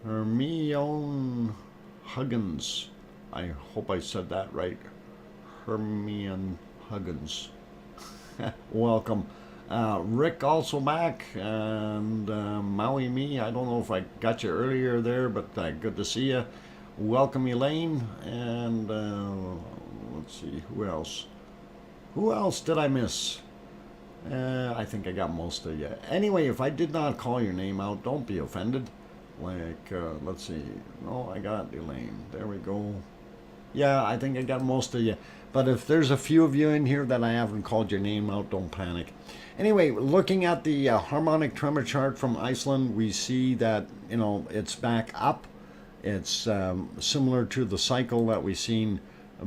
Speaker 1: Hermione Huggins. I hope I said that right. Hermione Huggins. Welcome. Rick also back. And Maui Me. I don't know if I got you earlier there, but good to see you. Welcome, Elaine. And let's see, who else? Who else did I miss? I think I got most of you. Anyway, if I did not call your name out, don't be offended. Like, let's see. No, I got Elaine. There we go. Yeah, I think I got most of you. But if there's a few of you in here that I haven't called your name out, don't panic. Anyway, looking at the harmonic tremor chart from Iceland, we see that, you know, it's back up. It's similar to the cycle that we've seen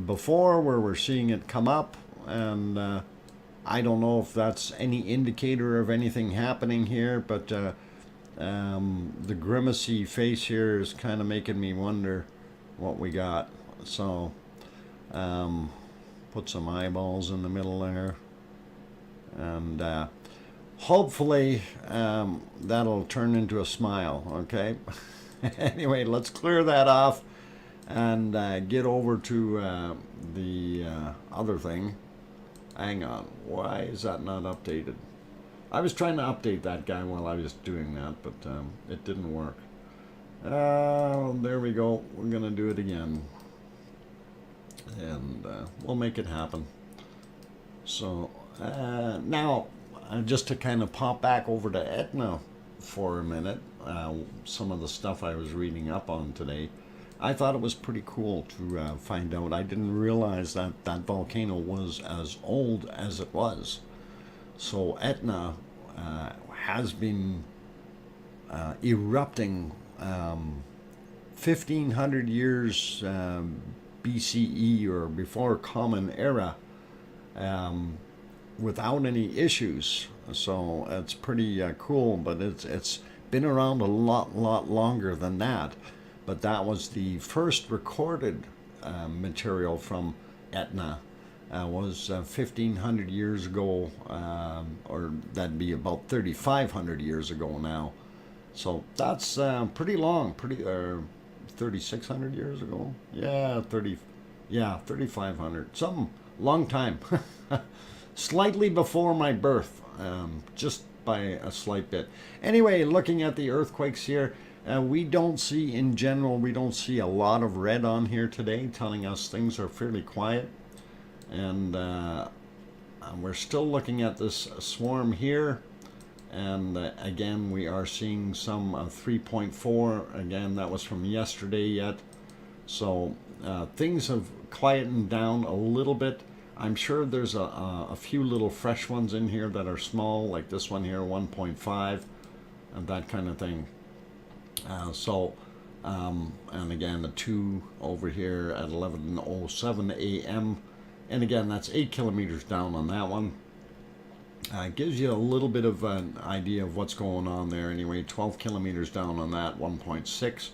Speaker 1: before, where we're seeing it come up. And I don't know if that's any indicator of anything happening here, but the grimacy face here is kind of making me wonder what we got. So put some eyeballs in the middle there, and hopefully that'll turn into a smile. Okay. Anyway, let's clear that off and get over to the other thing. Hang on, why is that not updated? I was trying to update that guy while I was doing that, but it didn't work. There we go. We're going to do it again. And we'll make it happen. So, now, just to kind of pop back over to Etna for a minute, some of the stuff I was reading up on today, I thought it was pretty cool to find out. I didn't realize that that volcano was as old as it was. So Etna has been erupting 1,500 years BCE, or before Common Era, without any issues. So it's pretty cool, but it's been around a lot longer than that. But that was the first recorded material from Etna. Was 1,500 years ago, or that'd be about 3,500 years ago now. So that's pretty long, 3,600 years ago. Yeah, 3,500. Something long time. Slightly before my birth, just by a slight bit. Anyway, looking at the earthquakes here, we don't see, in general, we don't see a lot of red on here today, telling us things are fairly quiet. And we're still looking at this swarm here, and again we are seeing some 3.4. Again, that was from yesterday yet. So things have quietened down a little bit. I'm sure there's a few little fresh ones in here that are small, like this one here, 1.5, and that kind of thing. And again, the 2 over here at 11:07 a.m. And again, that's 8 kilometers down on that one. Gives you a little bit of an idea of what's going on there. Anyway, 12 kilometers down on that, 1.6.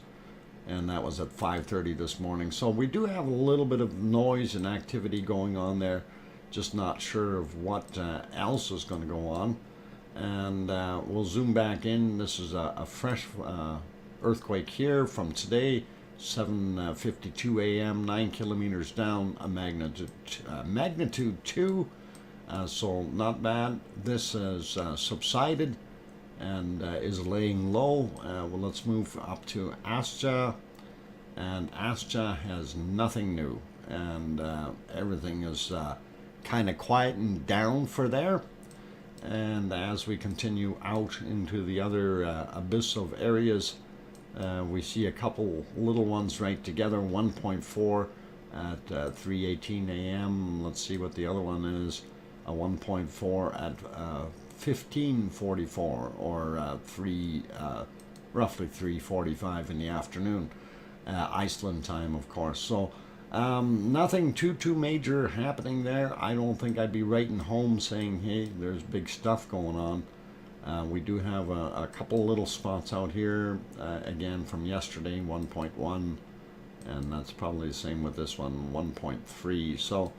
Speaker 1: And that was at 5:30 this morning. So we do have a little bit of noise and activity going on there. Just not sure of what else is going to go on. And we'll zoom back in. This is a fresh earthquake here from today, 7:52 a.m., 9 kilometers down, a magnitude 2. So not bad. This has subsided and is laying low. Well, let's move up to Astja, and Astja has nothing new, and everything is kind of quieting down for there. And as we continue out into the other abyss of areas, we see a couple little ones right together, 1.4 at 3:18 a.m. Let's see what the other one is, a 1.4 at 15:44, or roughly 3:45 in the afternoon, Iceland time, of course. So nothing too major happening there. I don't think I'd be writing home saying, hey, there's big stuff going on. We do have a couple little spots out here, again from yesterday, 1.1, and that's probably the same with this one, 1.3. So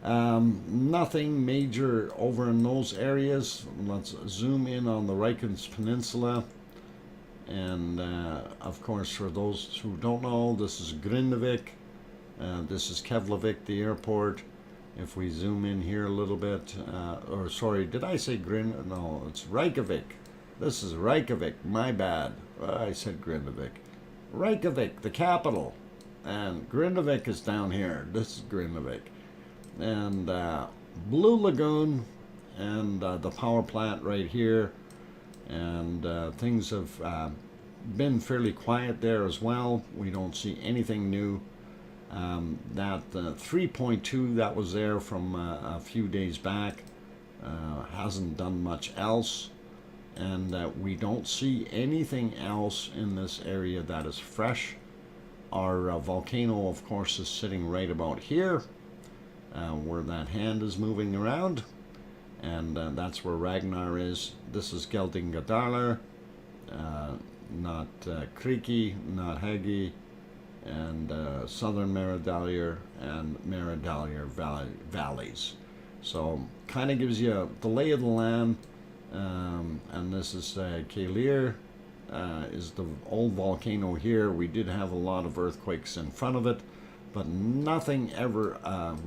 Speaker 1: nothing major over in those areas. Let's zoom in on the Reykjanes Peninsula. And of course, for those who don't know, this is Grindavik. This is Keflavik, the airport. If we zoom in here a little bit, or sorry, did I say No, it's Reykjavik. This is Reykjavik, my bad. I said Grindavik. Reykjavik, the capital. And Grindavik is down here. This is Grindavik. And Blue Lagoon, and the power plant right here. And things have been fairly quiet there as well. We don't see anything new. That 3.2 that was there from a few days back hasn't done much else, and we don't see anything else in this area that is fresh. Our volcano, of course, is sitting right about here, where that hand is moving around, and that's where Ragnar is. This is Geldingadalur, not Kriki, not Hegi, and southern Maridalur and Maridalur valleys. So kind of gives you the lay of the land. And this is Kalir, is the old volcano here. We did have a lot of earthquakes in front of it, but nothing ever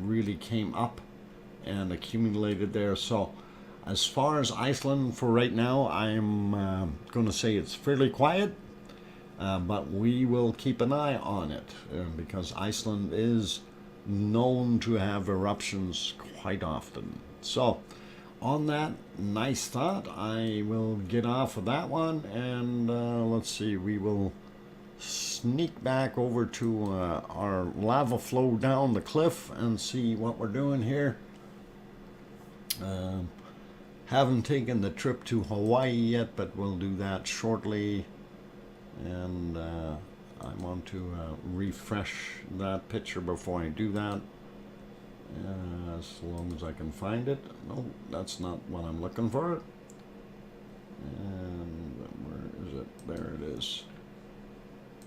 Speaker 1: really came up and accumulated there. So as far as Iceland for right now, I'm going to say it's fairly quiet. But we will keep an eye on it because Iceland is known to have eruptions quite often. So on that nice thought, I will get off of that one, and let's see, we will sneak back over to our lava flow down the cliff and see what we're doing here. Haven't taken the trip to Hawaii yet, but we'll do that shortly. And I want to refresh that picture before I do that, as long as I can find it. No, that's not what I'm looking for. And where is it? There it is.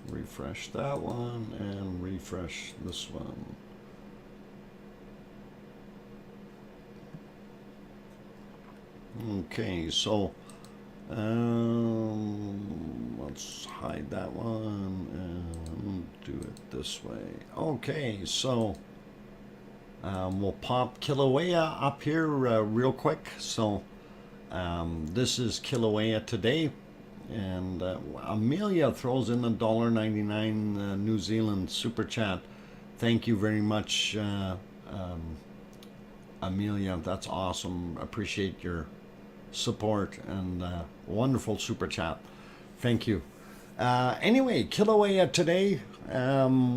Speaker 1: Refresh that one and refresh this one. Okay, so let's hide that one and do it this way. Okay, so we'll pop Kilauea up here real quick. So this is Kilauea today, and Amelia throws in a $1.99 New Zealand super chat. Thank you very much, Amelia. That's awesome. Appreciate your support and wonderful super chat. Thank you. Anyway, Kilauea today,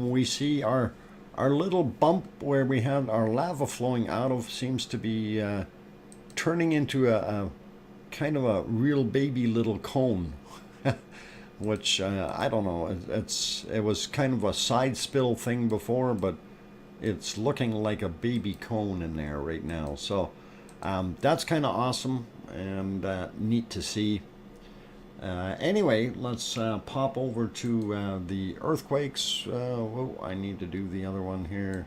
Speaker 1: we see our our little bump where we had our lava flowing out of seems to be turning into a kind of a real baby little cone, which I don't know. It was kind of a side spill thing before, but it's looking like a baby cone in there right now. So that's kind of awesome and neat to see. Anyway, let's pop over to the earthquakes. Whoa, I need to do the other one here.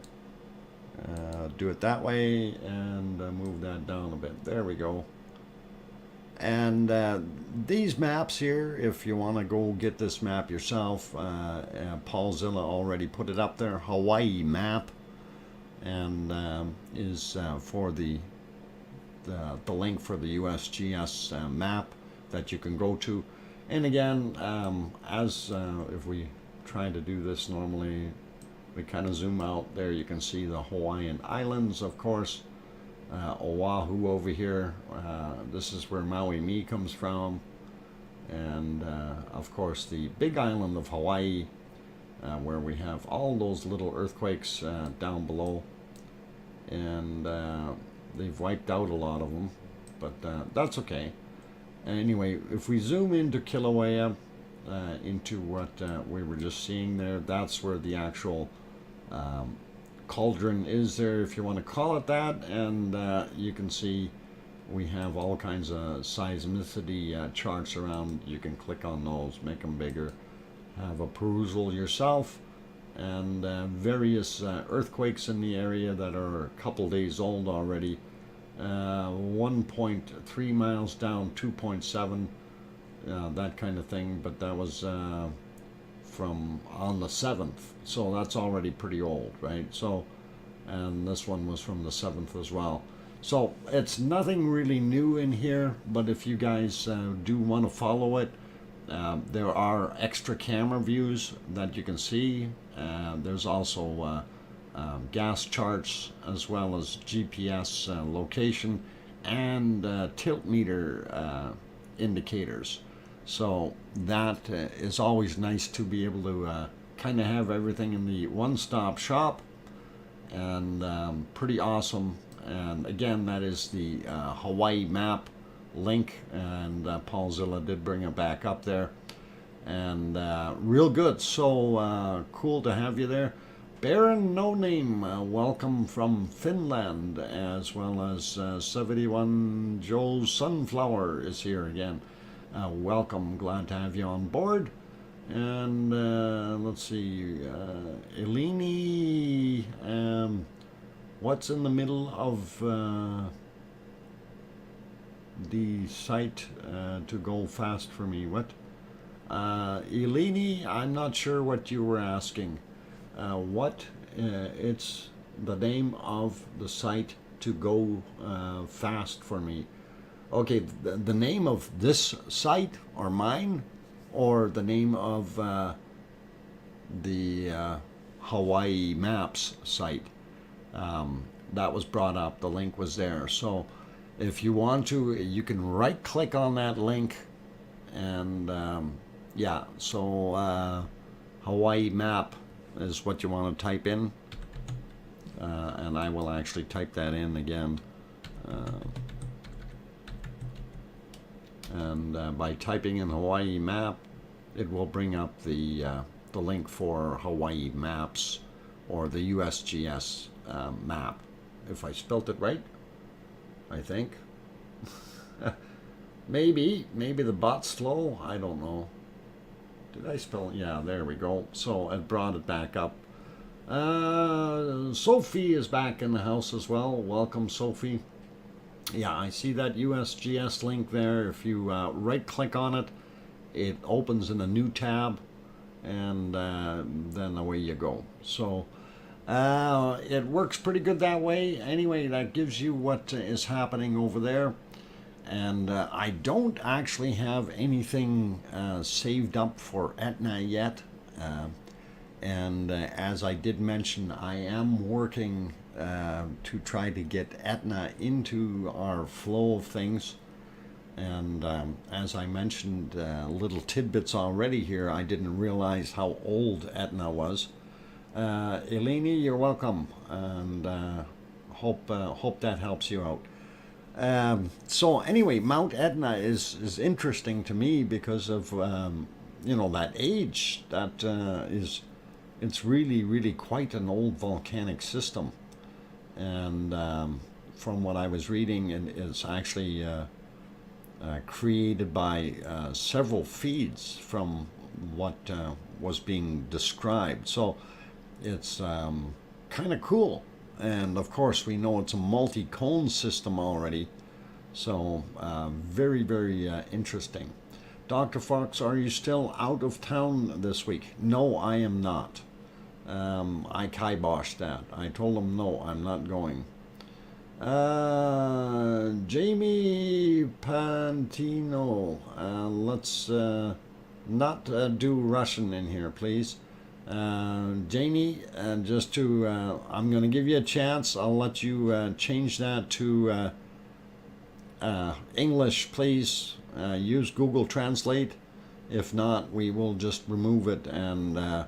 Speaker 1: Do it that way and move that down a bit. There we go. And these maps here, if you want to go get this map yourself, Paulzilla already put it up there. Hawaii map, and is for the link for the USGS map that you can go to. And again, if we try to do this normally, we kind of zoom out there, you can see the Hawaiian Islands, of course. Oahu over here, this is where Maui comes from, and of course the big island of Hawaii, where we have all those little earthquakes down below, and they've wiped out a lot of them, but that's okay. Anyway, if we zoom into Kilauea, into what we were just seeing there, that's where the actual cauldron is there, if you want to call it that, and you can see we have all kinds of seismicity charts around. You can click on those, make them bigger, have a perusal yourself, and various earthquakes in the area that are a couple days old already. 1.3 miles down, 2.7, that kind of thing, but that was from on the 7th, so that's already pretty old, right? So, and this one was from the 7th as well. So it's nothing really new in here, but if you guys do want to follow it, there are extra camera views that you can see. There's also gas charts, as well as GPS location and tilt meter indicators. So that is always nice to be able to kind of have everything in the one-stop shop, and pretty awesome. And again, that is the Hawaii map link, and Paulzilla did bring it back up there, and real good. So cool to have you there. Baron No Name, welcome from Finland, as well as 71 Joe Sunflower is here again. Welcome, glad to have you on board. And let's see, Eleni, what's in the middle of the site to go fast for me? What? Eleni, I'm not sure what you were asking. It's the name of the site to go fast for me. Okay, the name of this site, or mine, or the name of the Hawaii Maps site. That was brought up, the link was there. So if you want to, you can right click on that link, and yeah, so Hawaii map is what you want to type in, and I will actually type that in again, and by typing in Hawaii map, it will bring up the link for Hawaii Maps, or the USGS map, if I spelt it right, I think. maybe the bot's slow, I don't know. Did I spell it? Yeah, there we go. So it brought it back up. Sophie is back in the house as well. Welcome, Sophie. Yeah, I see that USGS link there. If you right click on it, it opens in a new tab, and then away you go. So it works pretty good that way. Anyway, that gives you what is happening over there. And I don't actually have anything saved up for Etna yet. And as I did mention, I am working to try to get Etna into our flow of things. And as I mentioned, little tidbits already here, I didn't realize how old Etna was. Eleni, you're welcome, and hope that helps you out. So anyway, Mount Etna is interesting to me because of that age. That is, it's really quite an old volcanic system, and from what I was reading, it's actually created by several feeds from what was being described. So it's kind of cool. And of course, we know it's a multi cone system already. So, very interesting. Dr. Fox, are you still out of town this week? No, I am not. I kiboshed that. I told him, no, I'm not going. Jamie Pantino, let's not do Russian in here, please. Jamie, just to, I'm going to give you a chance. I'll let you change that to English, please. Use Google Translate. If not, we will just remove it. And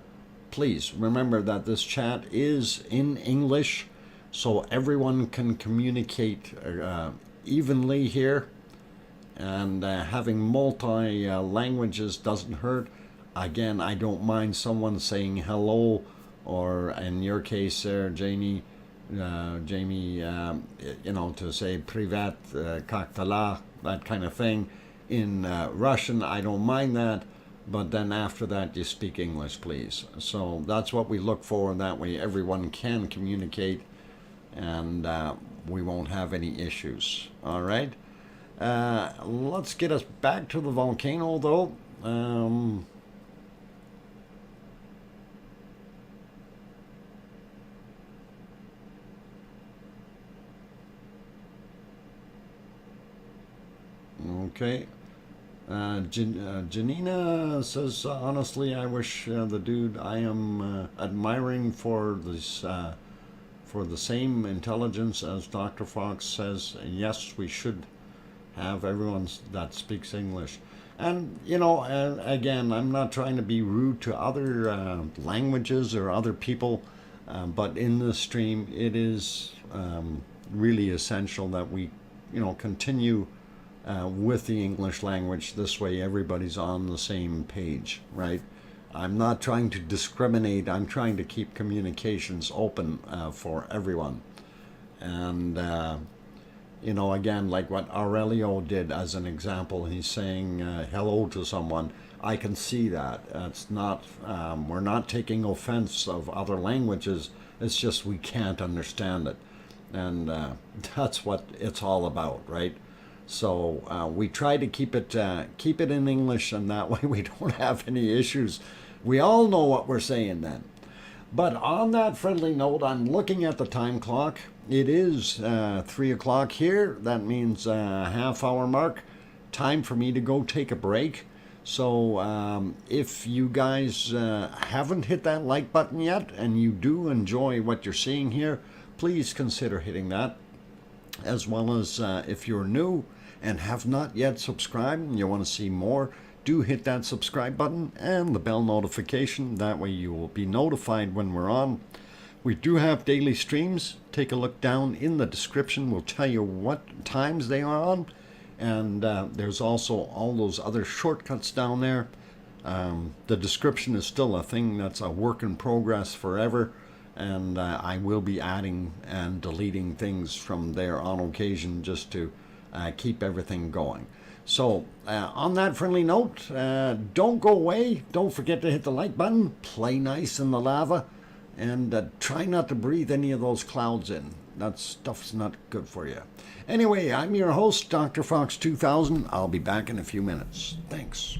Speaker 1: please remember that this chat is in English, so everyone can communicate evenly here. And having multi languages doesn't hurt. Again, I don't mind someone saying hello, or in your case there, Jamie, to say privat, как дела, that kind of thing. In Russian, I don't mind that, but then after that, you speak English, please. So that's what we look for. That way, everyone can communicate, and we won't have any issues. All right. Let's get us back to the volcano, though. Okay. Janina says, honestly, I wish the dude I am admiring for this for the same intelligence as Dr. Fox says. Yes, we should have everyone that speaks English. And again, I'm not trying to be rude to other languages or other people, but in this stream, it is really essential that we, continue with the English language. This way everybody's on the same page, right? I'm not trying to discriminate. I'm trying to keep communications open for everyone. And, again, like what Aurelio did as an example, he's saying hello to someone. I can see that. It's not, we're not taking offense of other languages. It's just we can't understand it. And that's what it's all about, right? So we try to keep it in English, and that way we don't have any issues. We all know what we're saying then. But on that friendly note, I'm looking at the time clock. It is 3 o'clock here. That means half-hour mark. Time for me to go take a break. So if you guys haven't hit that like button yet, and you do enjoy what you're seeing here, please consider hitting that. As well as if you're new and have not yet subscribed and you want to see more, do hit that subscribe button and the bell notification. That way you will be notified when we're on. We do have daily streams. Take a look down in the description. We'll tell you what times they are on. And there's also all those other shortcuts down there. The description is still a thing that's a work in progress forever. And I will be adding and deleting things from there on occasion just to keep everything going. So on that friendly note, don't go away. Don't forget to hit the like button. Play nice in the lava. And try not to breathe any of those clouds in. That stuff's not good for you. Anyway, I'm your host, DrFox2000. I'll be back in a few minutes. Thanks.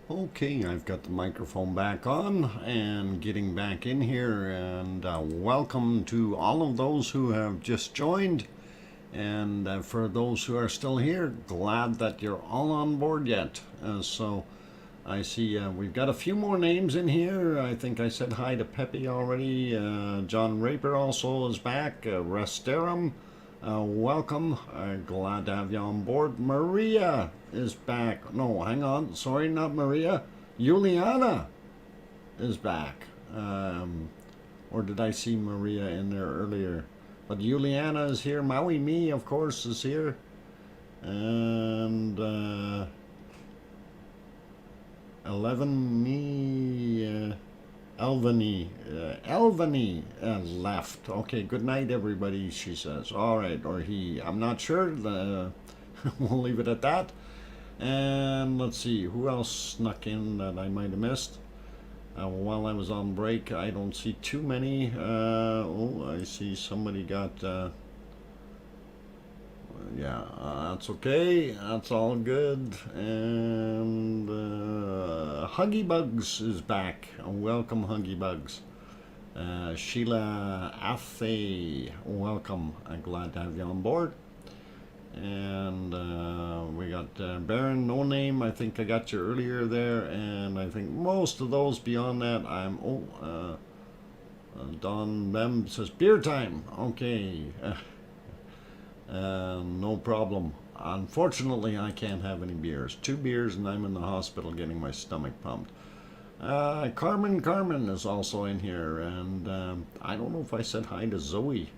Speaker 1: Okay, I've got the microphone back on and getting back in here, and welcome to all of those who have just joined, and for those who are still here, glad that you're all on board yet. So I see we've got a few more names in here. I think I said hi to Pepe already. John Raper also is back. Resterum, welcome. Glad to have you on board. Maria is back. No, hang on. Sorry, not Maria. Juliana is back. Or did I see Maria in there earlier? But Juliana is here. Maui Me, of course, is here. And 11 me, Elvany left. Okay, good night, everybody, she says. All right, or he. I'm not sure. We'll leave it at that. And let's see, who else snuck in that I might have missed? While I was on break, I don't see too many. Oh, I see somebody got... yeah, that's okay. That's all good. And Huggy Bugs is back. Welcome, Huggy Bugs. Sheila Athe, welcome. I'm glad to have you on board. And we got Baron No Name. I think I got you earlier there, and I think most of those beyond that I'm Don Mem says beer time. Okay. No problem. Unfortunately, I can't have any beers. 2 beers and I'm in the hospital getting my stomach pumped. Carmen is also in here, and I don't know if I said hi to Zoe.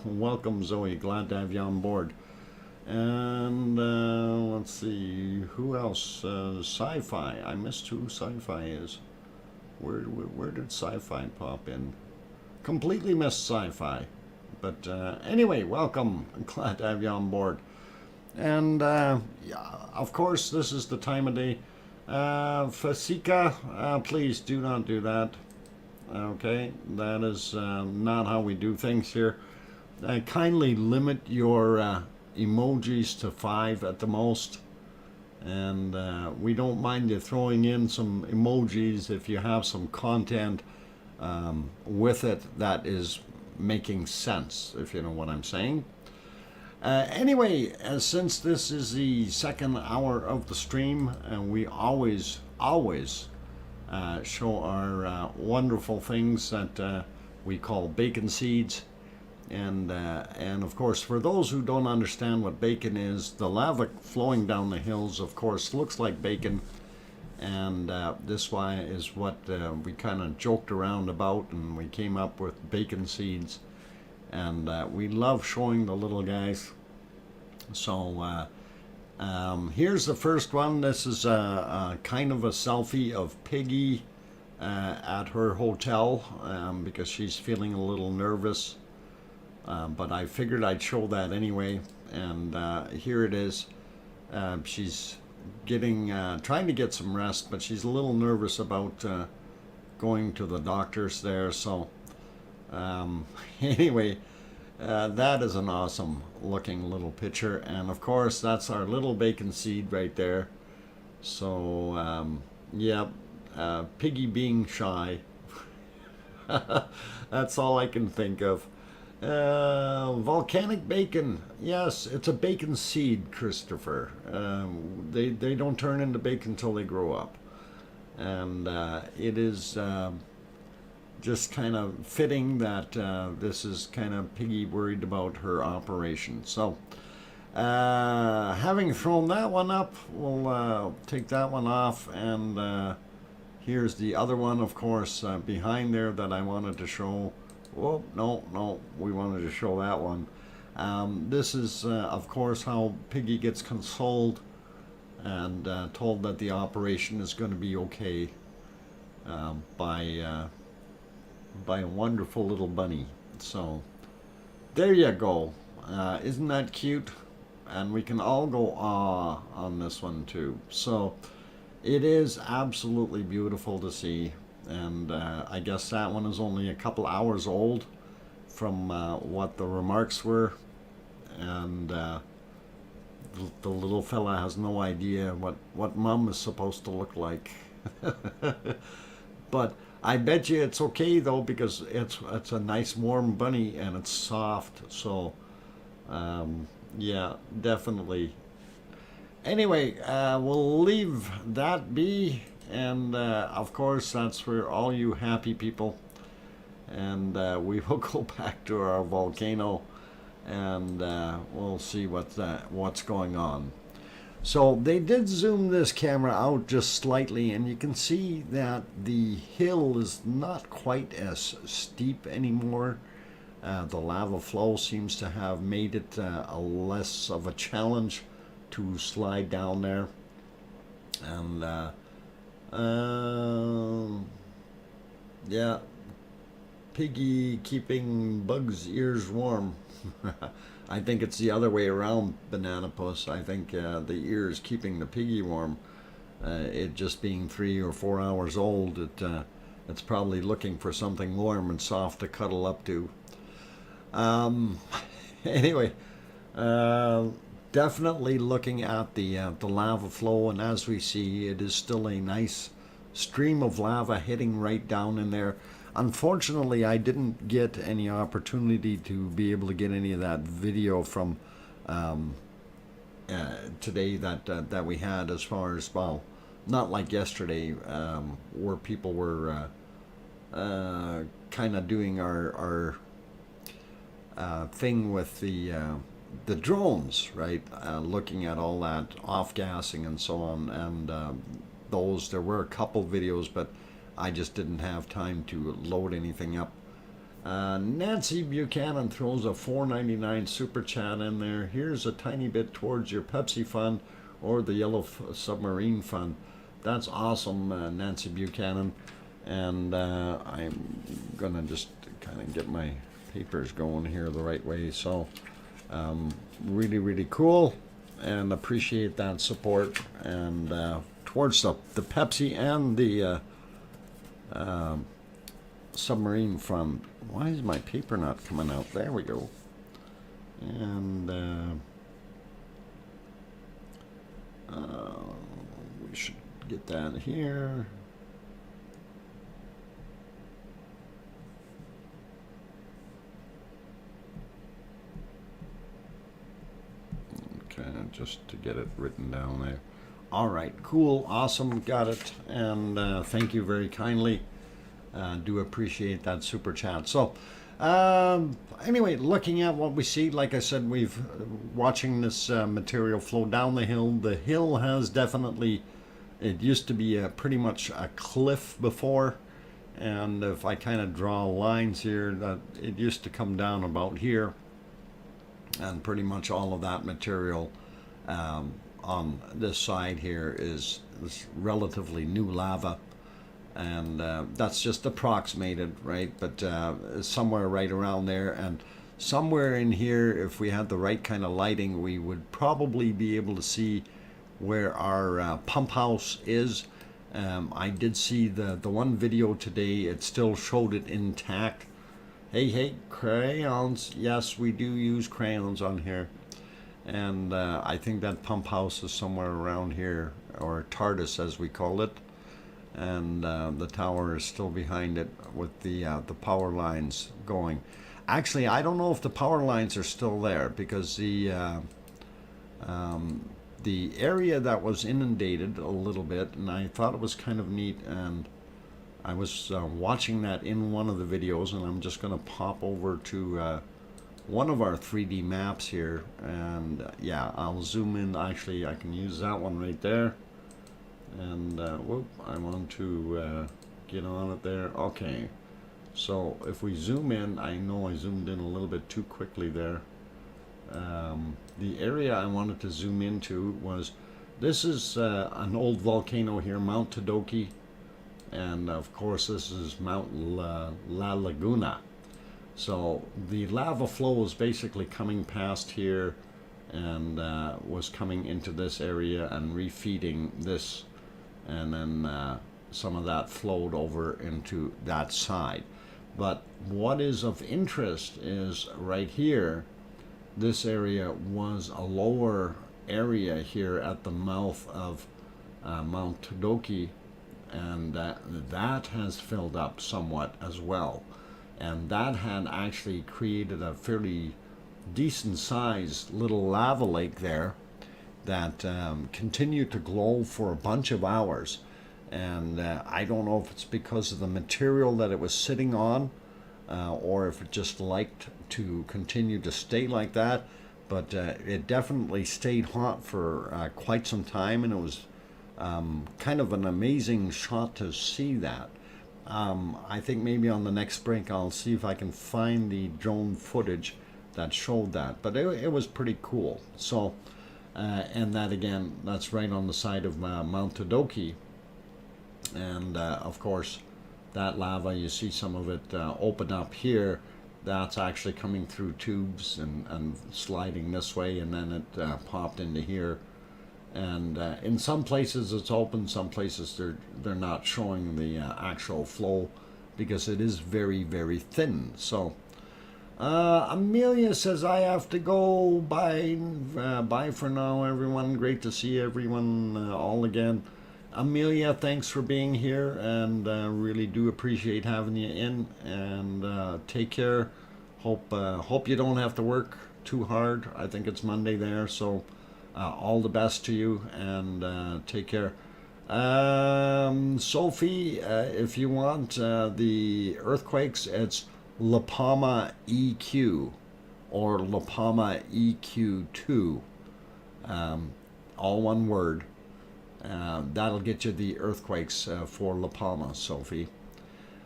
Speaker 1: Welcome, Zoe. Glad to have you on board. And let's see, who else? Sci-Fi. I missed who Sci-Fi is. Where did Sci-Fi pop in? Completely missed Sci-Fi. But anyway, welcome. I'm glad to have you on board. And yeah, of course, this is the time of day. Fasika, please do not do that. Okay, that is not how we do things here. Kindly limit your emojis to 5 at the most, and we don't mind you throwing in some emojis if you have some content with it that is making sense, if you know what I'm saying. Anyway, since this is the second hour of the stream, and we always show our wonderful things that we call bacon seeds. And of course, for those who don't understand what bacon is, the lava flowing down the hills, of course, looks like bacon. And this is what we kind of joked around about, and we came up with bacon seeds. And we love showing the little guys. So here's the first one. This is kind of a selfie of Piggy at her hotel because she's feeling a little nervous. But I figured I'd show that anyway, and here it is. She's trying to get some rest, but she's a little nervous about going to the doctors there. So anyway, that is an awesome looking little picture, and of course that's our little bacon seed right there. So yeah, Piggy being shy. That's all I can think of. Volcanic bacon. Yes, it's a bacon seed, Christopher. They don't turn into bacon until they grow up. And it is just kind of fitting that this is kind of Piggy worried about her operation. So, having thrown that one up, we'll take that one off. And here's the other one, of course, behind there that I wanted to show. Oh, no, we wanted to show that one. This is, of course, how Piggy gets consoled and told that the operation is going to be okay by a wonderful little bunny. So, there you go. Isn't that cute? And we can all go ah on this one too. So, it is absolutely beautiful to see. And I guess that one is only a couple hours old from what the remarks were. And the little fella has no idea what mom is supposed to look like. But I bet you it's okay though, because it's a nice warm bunny and it's soft. So yeah, definitely. Anyway, we'll leave that be, and of course that's for all you happy people. And we will go back to our volcano, and we'll see what's going on. So they did zoom this camera out just slightly, and you can see that the hill is not quite as steep anymore. The lava flow seems to have made it a less of a challenge to slide down there. And yeah, piggy keeping bugs' ears warm. I think it's the other way around, Banana Puss. I think the ears keeping the piggy warm. It just being 3 or 4 hours old, it's probably looking for something warm and soft to cuddle up to. Anyway, definitely looking at the lava flow, and as we see, it is still a nice stream of lava hitting right down in there. Unfortunately, I didn't get any opportunity to be able to get any of that video from today that we had, as far as, well, not like yesterday, where people were kind of doing our thing with the drones, right? Looking at all that off-gassing and so on, and there were a couple videos, but I just didn't have time to load anything up. Nancy Buchanan throws a $4.99 super chat in there. Here's a tiny bit towards your Pepsi fund or the Yellow Submarine fund. That's awesome, Nancy Buchanan. And I'm gonna just kind of get my papers going here the right way. So really, really cool, and appreciate that support. And towards the Pepsi and the submarine fund. Why is my paper not coming out? There we go. And we should get that here. Okay, just to get it written down there. All right, cool, awesome, got it, and thank you very kindly. Do appreciate that super chat. So, anyway, looking at what we see, like I said, we've watching this material flow down the hill. The hill has definitely, it used to be pretty much a cliff before, and if I kind of draw lines here, that it used to come down about here, and pretty much all of that material on this side here is relatively new lava, and that's just approximated, right? But somewhere right around there, and somewhere in here, if we had the right kind of lighting, we would probably be able to see where our pump house is. I did see the one video today, it still showed it intact. Hey, crayons. Yes, we do use crayons on here. And I think that pump house is somewhere around here, or TARDIS as we call it. And the tower is still behind it with the power lines going. Actually, I don't know if the power lines are still there, because the area that was inundated a little bit, and I thought it was kind of neat, and I was watching that in one of the videos, and I'm just going to pop over to one of our 3D maps here, and yeah, I'll zoom in. Actually, I can use that one right there, and whoop, I want to get on it there. Okay, so if we zoom in, I know I zoomed in a little bit too quickly there. The area I wanted to zoom into was, this is an old volcano here, Mount Todoki, and of course this is Mount La Laguna. So the lava flow was basically coming past here, and was coming into this area and refeeding this, and then some of that flowed over into that side. But what is of interest is right here, this area was a lower area here at the mouth of Mount Todoki, and that has filled up somewhat as well. And that had actually created a fairly decent sized little lava lake there that continued to glow for a bunch of hours. And I don't know if it's because of the material that it was sitting on, or if it just liked to continue to stay like that. But it definitely stayed hot for quite some time, and it was kind of an amazing shot to see that. I think maybe on the next break I'll see if I can find the drone footage that showed that. But it was pretty cool. So, and that again, that's right on the side of Mount Todoki. And of course, that lava, you see some of it open up here. That's actually coming through tubes and sliding this way, and then it popped into here. And in some places it's open, some places they're not showing the actual flow because it is very, very thin. So Amelia says, I have to go. Bye. Bye for now, everyone. Great to see everyone all again. Amelia, thanks for being here, and really do appreciate having you in. And take care. Hope you don't have to work too hard. I think it's Monday there, so all the best to you, and take care. Sophie, if you want the earthquakes, it's lapalmaeq or lapalmaeq2, all one word. That'll get you the earthquakes for La Palma, Sophie.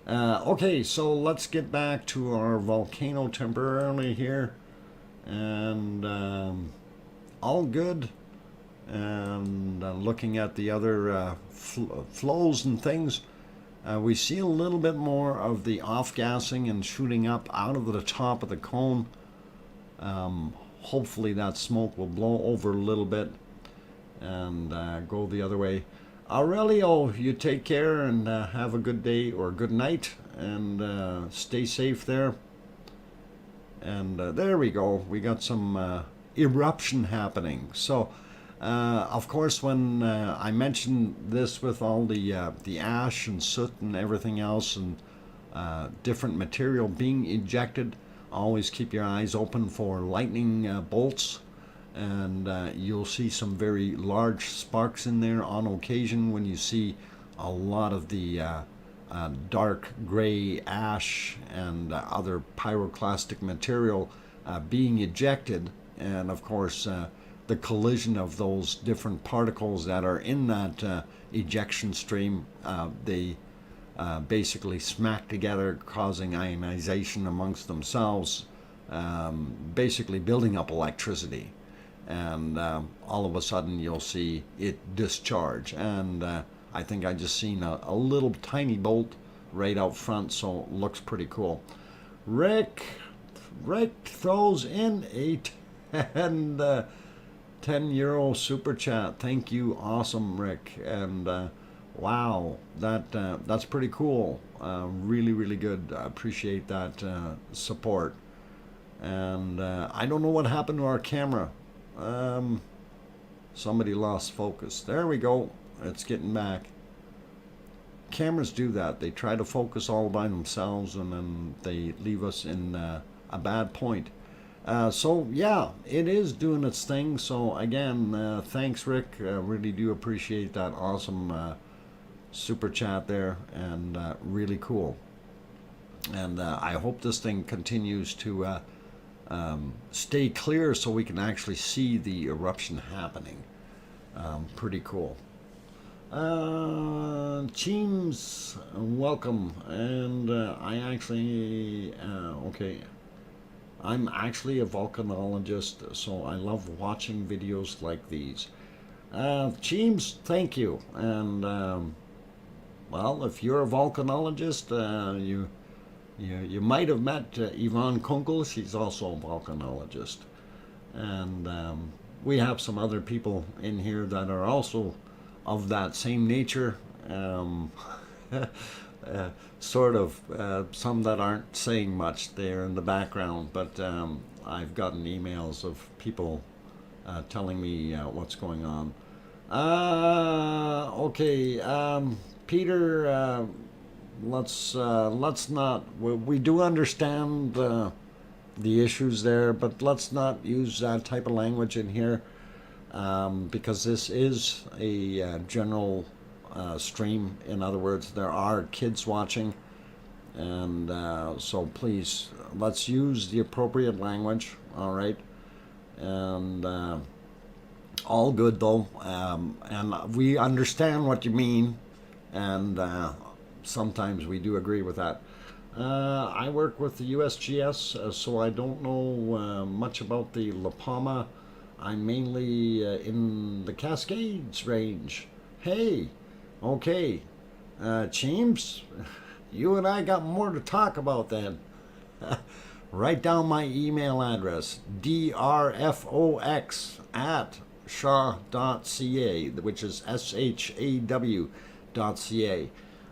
Speaker 1: Okay, so let's get back to our volcano temporarily here, and all good. And looking at the other flows and things, we see a little bit more of the off-gassing and shooting up out of the top of the cone. Hopefully that smoke will blow over a little bit and go the other way. Aurelio, you take care and have a good day or good night, and stay safe there. And there we go. We got some eruption happening. So, of course, when I mentioned this with all the ash and soot and everything else, and different material being ejected, always keep your eyes open for lightning bolts. And you'll see some very large sparks in there on occasion when you see a lot of the dark gray ash and other pyroclastic material being ejected. And of course, the collision of those different particles that are in that ejection stream, they basically smack together, causing ionization amongst themselves, basically building up electricity. And all of a sudden you'll see it discharge. And I think I just seen a little tiny bolt right out front, so it looks pretty cool. Rick throws in a 10 euro super chat. Thank you, awesome, Rick. And wow, that's pretty cool. Really good. I appreciate that support. And I don't know what happened to our camera. Somebody lost focus. There we go. It's getting back. Cameras do that. They try to focus all by themselves, and then they leave us in a bad point. So yeah, it is doing its thing. So again, thanks, Rick. Really do appreciate that awesome super chat there, and really cool. And I hope this thing continues to stay clear so we can actually see the eruption happening. Pretty cool. Teams, welcome. And I actually, okay, I'm actually a volcanologist, so I love watching videos like these. Teams, thank you. And well, if you're a volcanologist, you might have met Yvonne Kunkel. She's also a volcanologist. And we have some other people in here that are also of that same nature. Sort of. Some that aren't saying much there in the background, but I've gotten emails of people telling me what's going on. Okay. Peter, let's not. We do understand the issues there, but let's not use that type of language in here, because this is a general stream. In other words, there are kids watching, and so please, let's use the appropriate language. All right, and all good though, and we understand what you mean, and sometimes we do agree with that. I work with the USGS, so I don't know much about the La Palma. I'm mainly in the Cascades range. Hey, okay, Cheems, you and I got more to talk about then. Write down my email address, drfox@shaw.ca, which is shaw.ca.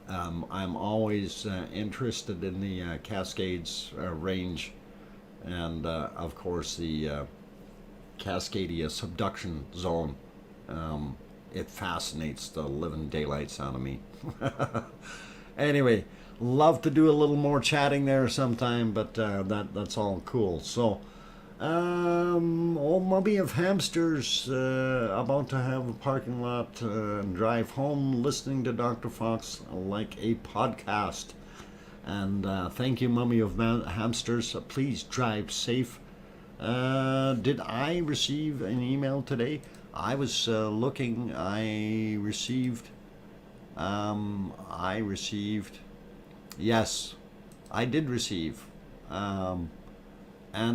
Speaker 1: I'm always interested in the Cascades range, and of course the Cascadia subduction zone. It fascinates the living daylights out of me. Anyway, love to do a little more chatting there sometime, but that's all cool. So, old mummy of hamsters about to have a parking lot and drive home listening to Dr. Fox like a podcast. And thank you, mummy of hamsters. Please drive safe. Did I receive an email today? I was looking. I received. Yes, I did receive. And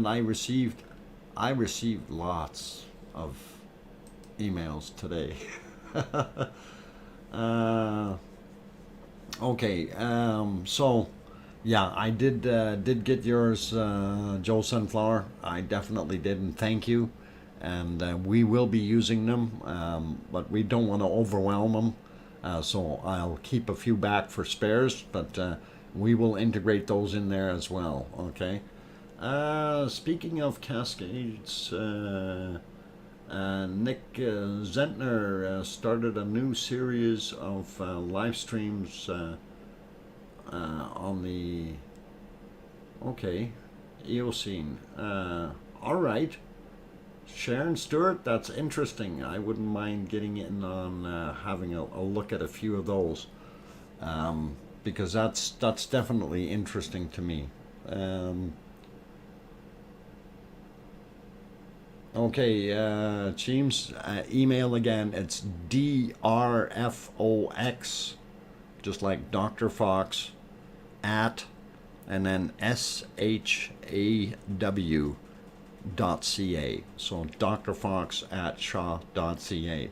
Speaker 1: I received lots of emails today. Okay, so yeah, I did get yours, Joe Sunflower. I definitely did, and thank you. And we will be using them, but we don't want to overwhelm them. So I'll keep a few back for spares, but we will integrate those in there as well. Okay. Speaking of Cascades, Nick Zentner started a new series of live streams on the Eocene. All right, Sharon Stewart, that's interesting. I wouldn't mind getting in on having a look at a few of those, because that's definitely interesting to me. Okay, Cheems, email again. It's DrFox, just like Dr. Fox, at, and then shaw.ca. So drfox@shaw.ca.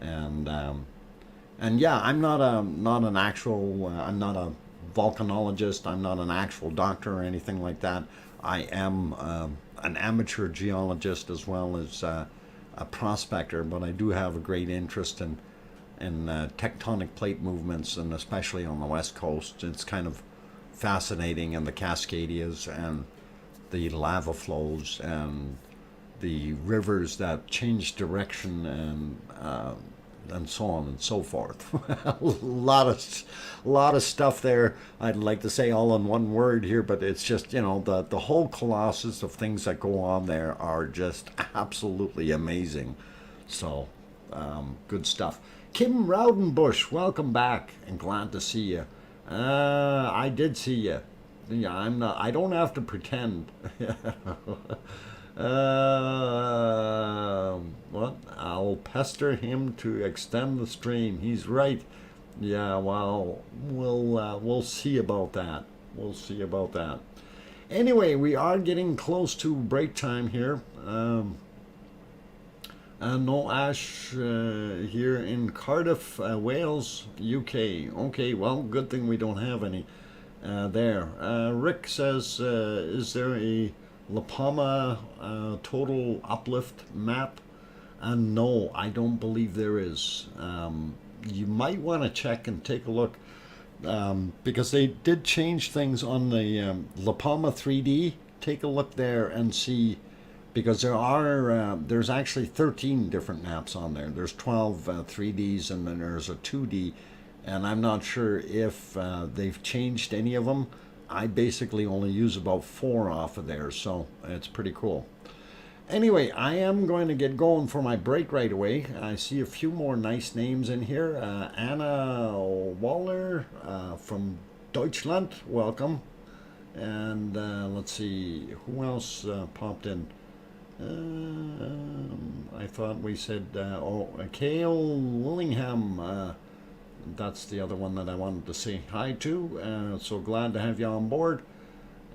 Speaker 1: And yeah, I'm not an actual, I'm not a volcanologist. I'm not an actual doctor or anything like that. I am an amateur geologist as well as a prospector, but I do have a great interest in tectonic plate movements, and especially on the west coast. It's kind of fascinating, and the Cascadias and the lava flows and the rivers that change direction, and so on and so forth. a lot of stuff there. I'd like to say all in one word here, but it's just, the whole colossus of things that go on there are just absolutely amazing. So good stuff. Kim Rowdenbush, welcome back and glad to see you. I did see you. Yeah, I don't have to pretend. What? I'll pester him to extend the stream. He's right. Yeah, well, we'll see about that. We'll see about that. Anyway, we are getting close to break time here. No ash here in Cardiff, Wales, UK. Okay, well, good thing we don't have any there. Rick says, is there a La Palma total uplift map? No, I don't believe there is. You might want to check and take a look, because they did change things on the La Palma 3D. Take a look there and see, because there's actually 13 different maps on there. There's 12 3Ds, and then there's a 2D and I'm not sure if they've changed any of them. I basically only use about 4 off of there, so it's pretty cool. Anyway, I am going to get going for my break right away. I see a few more nice names in here. Anna Waller from Deutschland, welcome. And let's see, who else popped in? I thought we said, Kale Willingham. That's the other one that I wanted to say hi to. So glad to have you on board.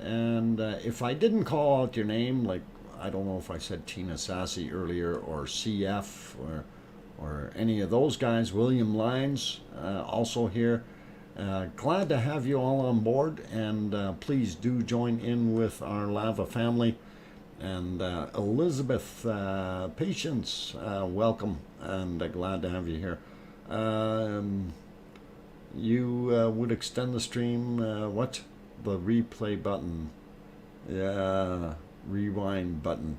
Speaker 1: And if I didn't call out your name, like, I don't know if I said Tina Sassy earlier, or CF, or any of those guys, William Lyons, also here. Glad to have you all on board, and please do join in with our lava family. And Elizabeth Patience, welcome, and glad to have you here. You would extend the stream, what? The replay button. Yeah, rewind button.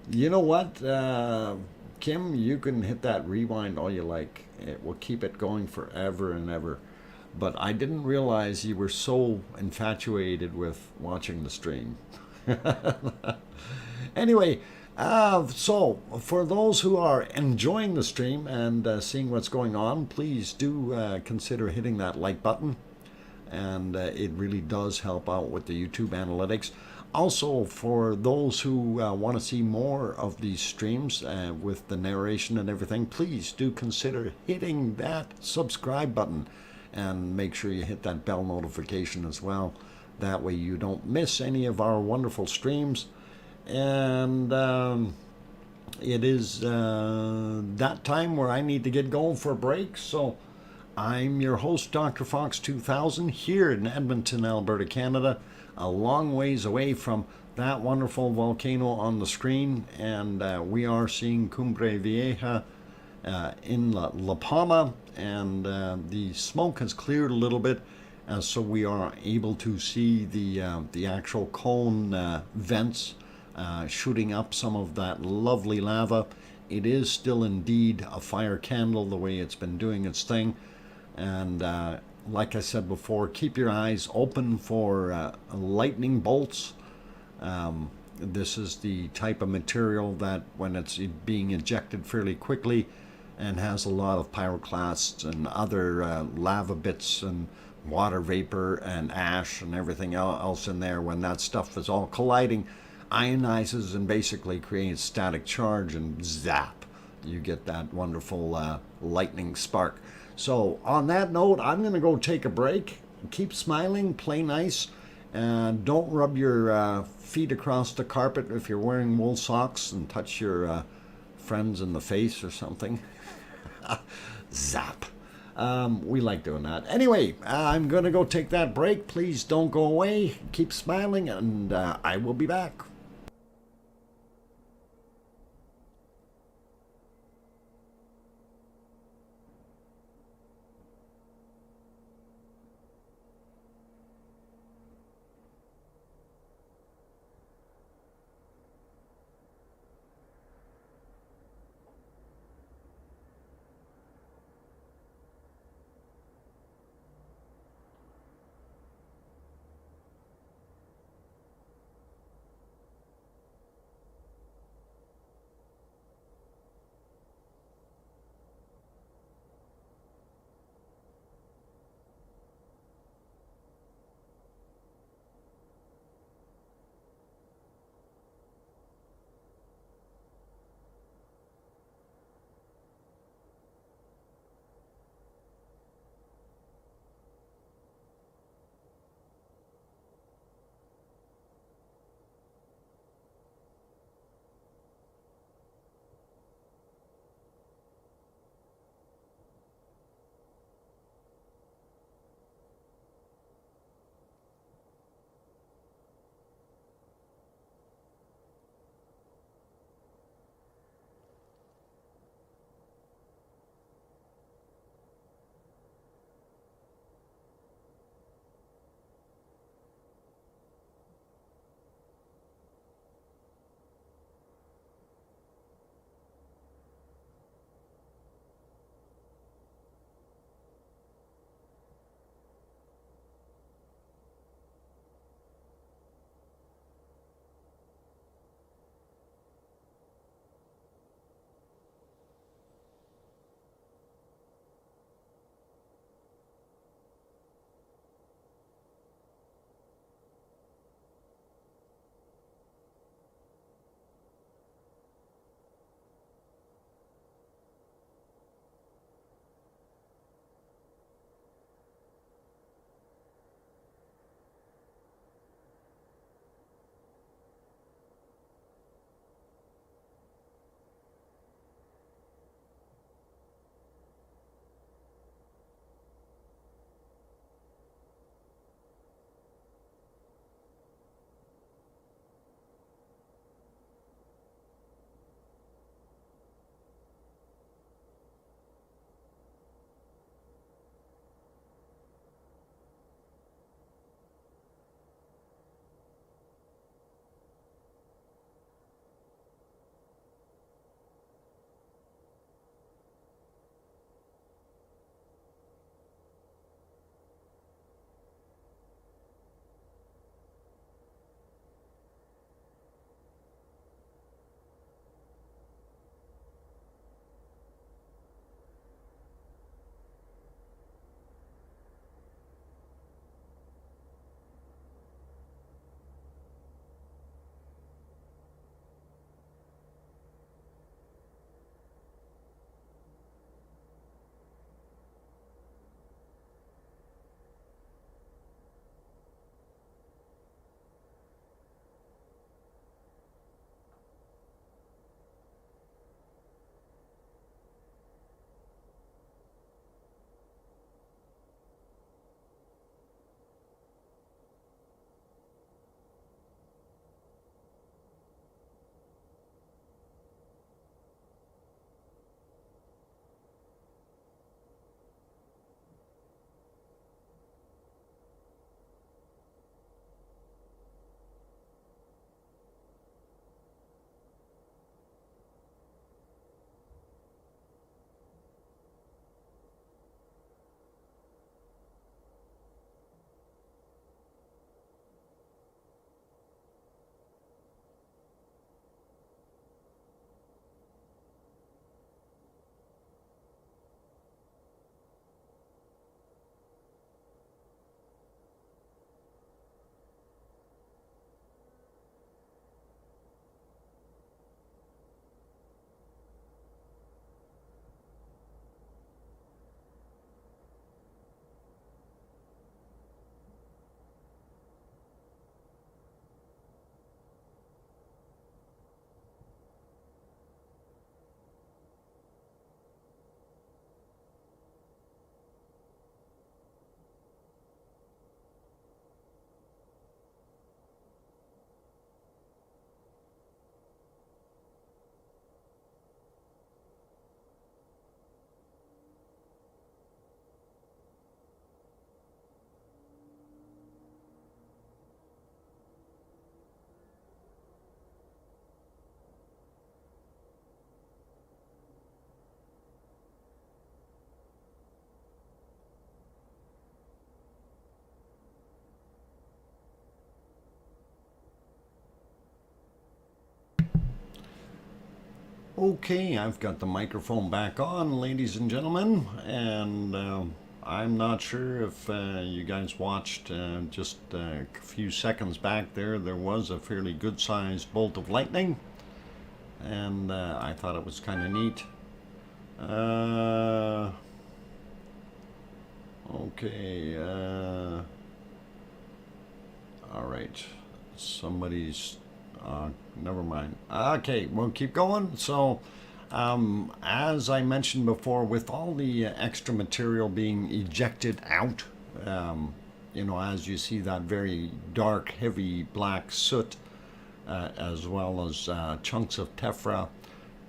Speaker 1: You know what, Kim, you can hit that rewind all you like. It will keep it going forever and ever. But I didn't realize you were so infatuated with watching the stream. Anyway, so for those who are enjoying the stream and seeing what's going on, please do consider hitting that like button. And it really does help out with the YouTube analytics. Also, for those who want to see more of these streams with the narration and everything, please do consider hitting that subscribe button. And make sure you hit that bell notification as well. That way you don't miss any of our wonderful streams. And it is that time where I need to get going for a break. So I'm your host, DrFox2000, here in Edmonton, Alberta, Canada, a long ways away from that wonderful volcano on the screen. And we are seeing Cumbre Vieja in La Palma, and the smoke has cleared a little bit, so we are able to see the actual cone vents shooting up some of that lovely lava. It is still indeed a fire candle the way it's been doing its thing. And like I said before, keep your eyes open for lightning bolts. This is the type of material that when it's being ejected fairly quickly and has a lot of pyroclasts and other lava bits and water vapor and ash and everything else in there, when that stuff is all colliding, ionizes and basically creates static charge, and zap, you get that wonderful lightning spark. So on that note, I'm going to go take a break. Keep smiling, play nice, and don't rub your feet across the carpet if you're wearing wool socks and touch your friends in the face or something. Zap. We like doing that. Anyway, I'm going to go take that break. Please don't go away. Keep smiling, and I will be back. Okay, I've got the microphone back on, ladies and gentlemen, and I'm not sure if you guys watched just a few seconds back there was a fairly good-sized bolt of lightning, and I thought it was kind of neat. Okay, all right, somebody's never mind. Okay, we'll keep going. So as I mentioned before, with all the extra material being ejected out, as you see that very dark, heavy black soot, as well as chunks of tephra,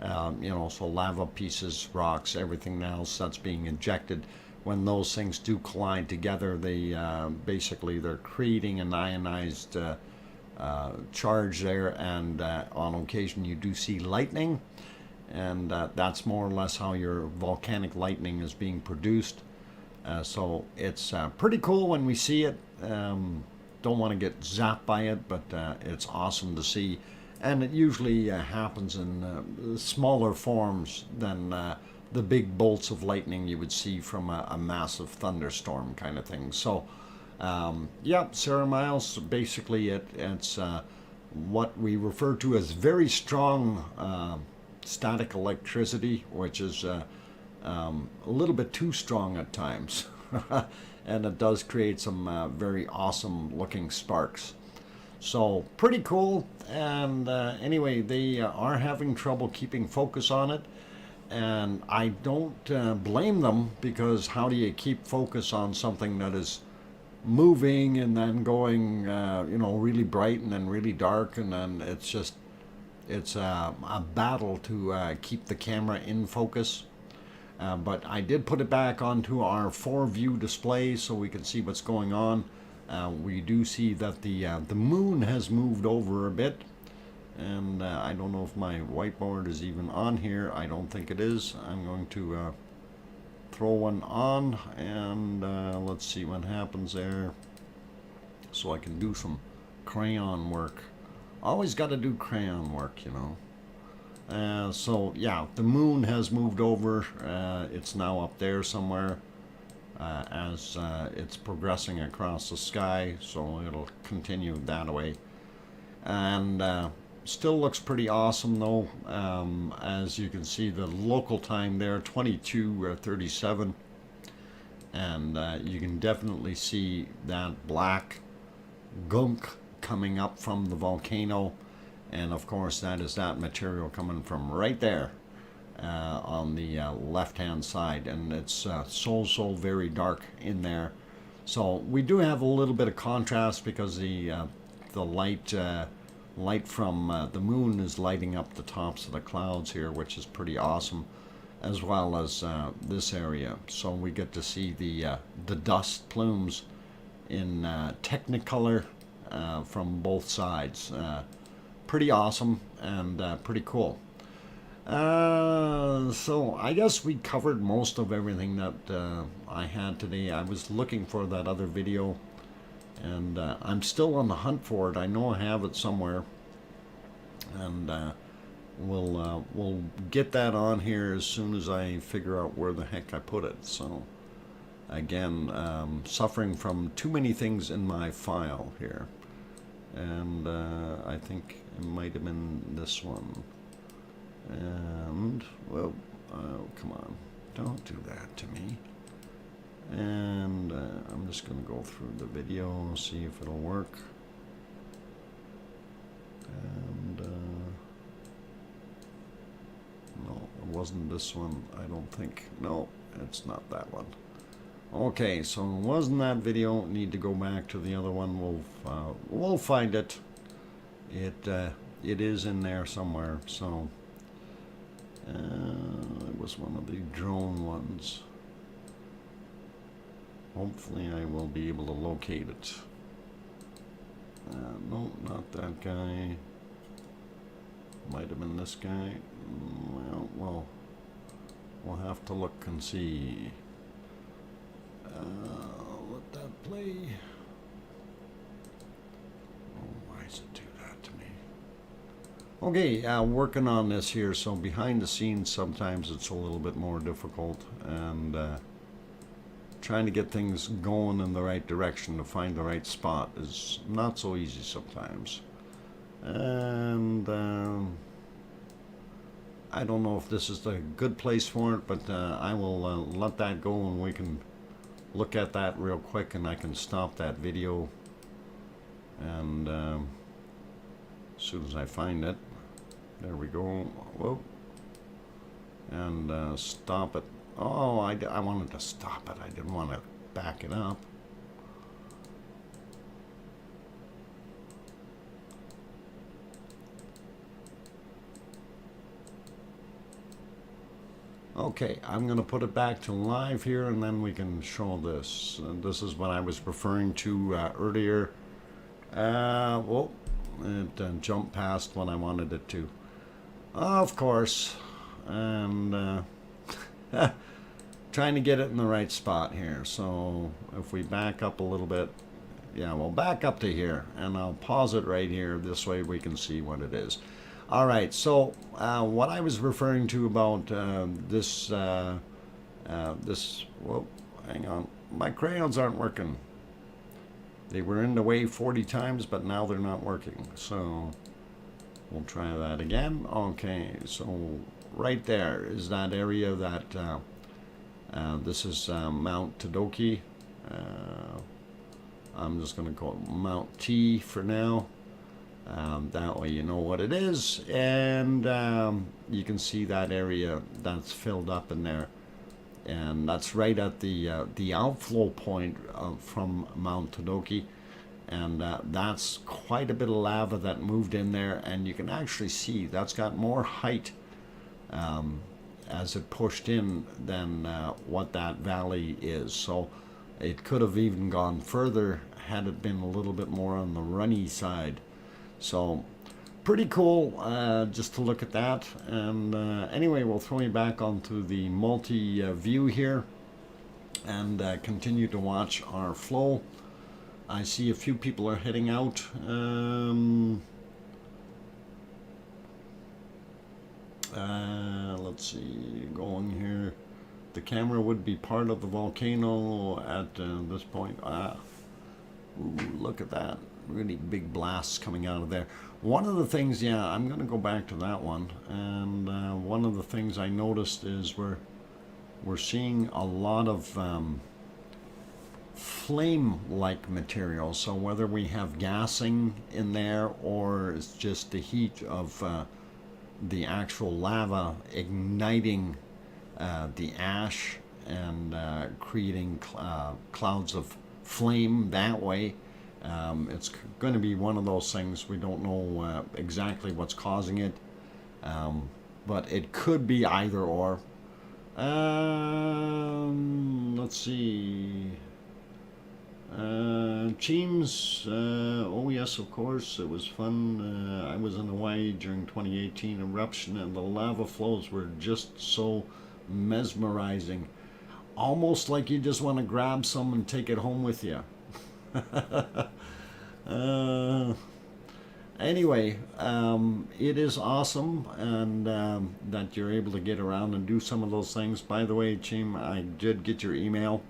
Speaker 1: so lava pieces, rocks, everything else that's being ejected. When those things do collide together, they basically they're creating an ionized charge there, and on occasion you do see lightning, and that's more or less how your volcanic lightning is being produced. So it's pretty cool when we see it. Don't want to get zapped by it, but it's awesome to see, and it usually happens in smaller forms than the big bolts of lightning you would see from a massive thunderstorm kind of thing. So yeah, Sarah Miles, basically it's what we refer to as very strong static electricity, which is a little bit too strong at times. And it does create some very awesome looking sparks. So pretty cool. And anyway, they are having trouble keeping focus on it. And I don't blame them, because how do you keep focus on something that is moving and then going, really bright and then really dark, and then it's a battle to keep the camera in focus. But I did put it back onto our 4-view display so we can see what's going on. We do see that the moon has moved over a bit, and I don't know if my whiteboard is even on here. I don't think it is. I'm going to throw one on, and let's see what happens there, so I can do some crayon work. Always got to do crayon work, so yeah, the moon has moved over. It's now up there somewhere as it's progressing across the sky, so it'll continue that way. And still looks pretty awesome though. As you can see, the local time there, 22:37, and you can definitely see that black gunk coming up from the volcano, and of course that is that material coming from right there on the left hand side, and it's so very dark in there. So we do have a little bit of contrast, because the light from the moon is lighting up the tops of the clouds here, which is pretty awesome, as well as this area. So we get to see the dust plumes in Technicolor from both sides. Pretty awesome and pretty cool. So I guess we covered most of everything that I had today. I was looking for that other video, and I'm still on the hunt for it. I know I have it somewhere, and we'll get that on here as soon as I figure out where the heck I put it. So again, suffering from too many things in my file here, and I think it might have been this one. And well, come on, don't do that to me. And I'm just going to go through the video and see if it'll work. And no, it wasn't this one, I don't think. No, it's not that one. Okay, so it wasn't that video. Need to go back to the other one. We'll find it. It is in there somewhere. So it was one of the drone ones. Hopefully I will be able to locate it. No, not that guy. Might have been this guy. Well, we'll have to look and see. Let that play. Oh, why does it do that to me? Okay, working on this here, so behind the scenes sometimes it's a little bit more difficult, and trying to get things going in the right direction to find the right spot is not so easy sometimes. And I don't know if this is the good place for it, but I will let that go, and we can look at that real quick, and I can stop that video, and as soon as I find it, there we go. Whoa. And stop it. Oh, I wanted to stop it. I didn't want to back it up. Okay, I'm going to put it back to live here, and then we can show this. And this is what I was referring to earlier. Whoa, it jumped past what I wanted it to. Of course. And trying to get it in the right spot here. So if we back up a little bit, yeah, we'll back up to here, and I'll pause it right here. This way we can see what it is. All right, so what I was referring to about this, whoa, hang on, my crayons aren't working. They were in the way 40 times, but now they're not working. So we'll try that again. Okay, so right there is that area that, this is Mount Todoki. I'm just going to call it Mount T for now. That way you know what it is, and you can see that area that's filled up in there, and that's right at the outflow point from Mount Todoki, and that's quite a bit of lava that moved in there, and you can actually see that's got more height as it pushed in than what that valley is. So it could have even gone further had it been a little bit more on the runny side. So pretty cool just to look at that. And anyway, we'll throw you back onto the multi-view here and continue to watch our flow. I see a few people are heading out. Let's see, going here. The camera would be part of the volcano at this point. Ooh, look at that. Really big blasts coming out of there. One of the things, yeah, I'm going to go back to that one. And one of the things I noticed is we're seeing a lot of flame-like material. So whether we have gassing in there or it's just the heat of the actual lava igniting the ash and creating clouds of flame that way. It's going to be one of those things. We don't know exactly what's causing it, but it could be either or. Let's see. Teams, oh yes, of course, it was fun. I was in Hawaii during 2018 eruption, and the lava flows were just so mesmerizing. Almost like you just want to grab some and take it home with you. Anyway, it is awesome, and that you're able to get around and do some of those things. By the way, Chim, I did get your email,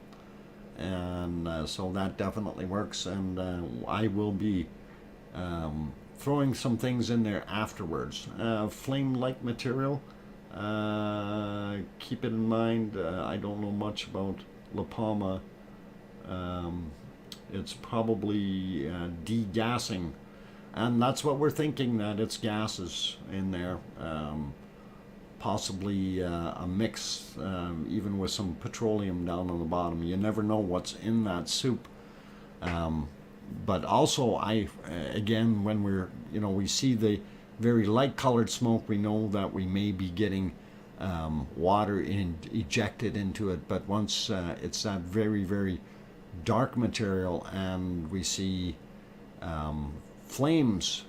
Speaker 1: and so that definitely works, and I will be throwing some things in there afterwards. Flame-like material, keep it in mind. I don't know much about La Palma. It's probably degassing, and that's what we're thinking, that it's gases in there, possibly a mix, even with some petroleum down on the bottom. You never know what's in that soup. But also, again, when we see the very light colored smoke, we know that we may be getting water ejected into it. But once it's that very, very dark material and we see flames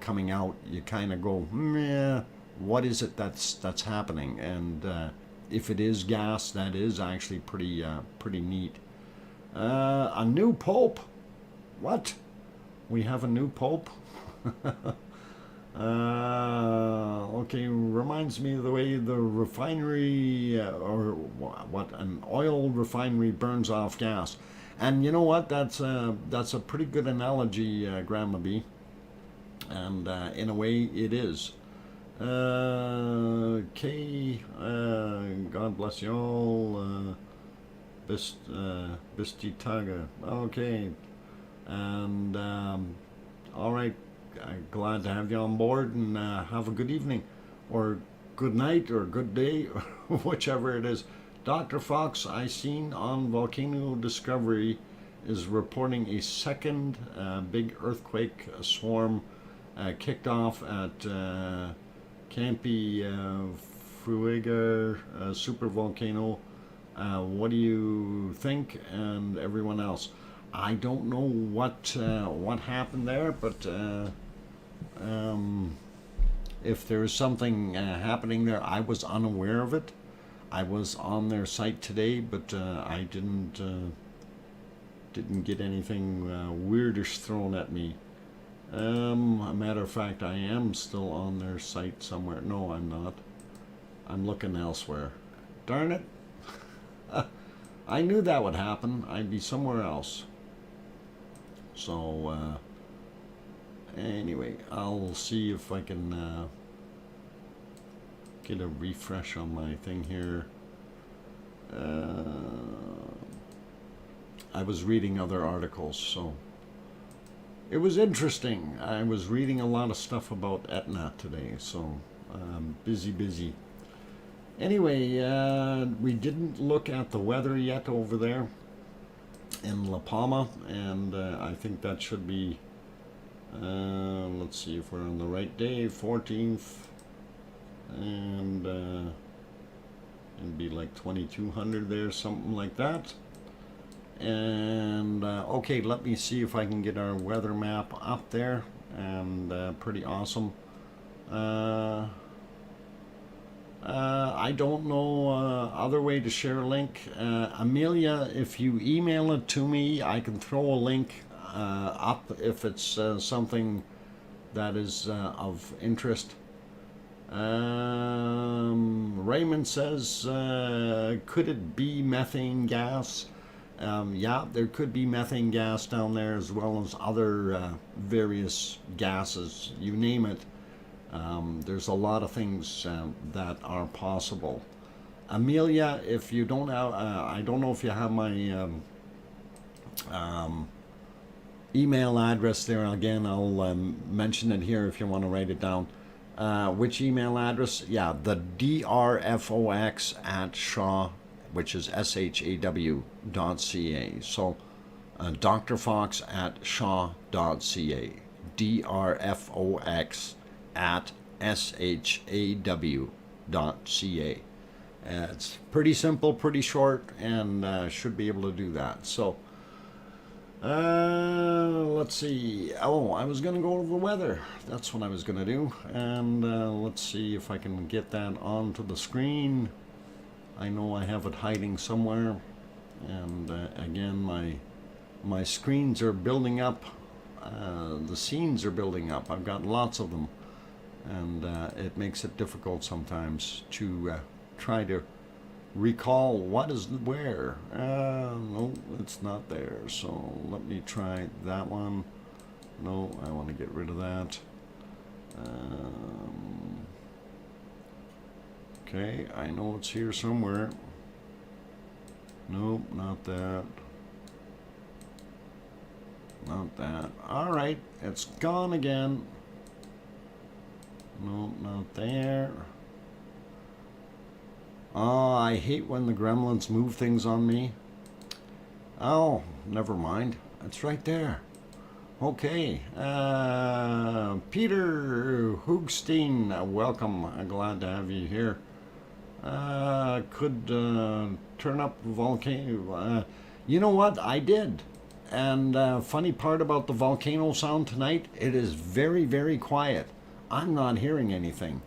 Speaker 1: coming out, you kind of go, meh, what is it that's happening? And if it is gas, that is actually pretty neat. A new pope? What? We have a new pope? Okay, reminds me of the way the refinery, or what, an oil refinery burns off gas. And you know what? That's a pretty good analogy, Grandma B. And in a way, it is. Okay, God bless you all. Bistitaga. Okay, and all right. Glad to have you on board, and have a good evening, or good night, or good day, or whichever it is. Dr. Fox, I seen on Volcano Discovery, is reporting a second big earthquake swarm kicked off at Campi Fuego supervolcano. What do you think, and everyone else? I don't know what happened there, but if there's something happening there, I was unaware of it. I was on their site today, but I didn't get anything weirdish thrown at me. A matter of fact, I am still on their site somewhere. No, I'm not. I'm looking elsewhere. Darn it. I knew that would happen. I'd be somewhere else. So, anyway, I'll see if I can get a refresh on my thing here. I was reading other articles, so it was interesting. I was reading a lot of stuff about Etna today, so busy. Anyway, we didn't look at the weather yet over there in La Palma, and I think that should be, let's see if we're on the right day, 14th, and it'd be like 2200 there, something like that. And okay, let me see if I can get our weather map up there, and pretty awesome. I don't know other way to share a link. Amelia, if you email it to me, I can throw a link up if it's something that is of interest. Raymond says, could it be methane gas? Yeah, there could be methane gas down there, as well as other various gases, you name it. There's a lot of things that are possible. Amelia, if you don't have, I don't know if you have my email address there. Again, I'll mention it here if you want to write it down. Which email address? Yeah, the DrFox at Shaw, which is shaw.ca. So DrFox at shaw.ca. DrFox at shaw.ca. It's pretty simple, pretty short, and should be able to do that. So let's see. Oh, I was going to go over the weather. That's what I was going to do. And let's see if I can get that onto the screen. I know I have it hiding somewhere. And again, my screens are building up. The scenes are building up. I've got lots of them. And it makes it difficult sometimes to try to recall what is where. No, it's not there. So let me try that one. No, I want to get rid of that. Okay, I know it's here somewhere. Nope, not that. Not that. All right, it's gone again. No, not there. Oh, I hate when the gremlins move things on me. Oh, never mind. It's right there. Okay. Peter Hoogstein, welcome. I'm glad to have you here. Could turn up volcano. You know what? I did. And funny part about the volcano sound tonight, it is very, very quiet. I'm not hearing anything.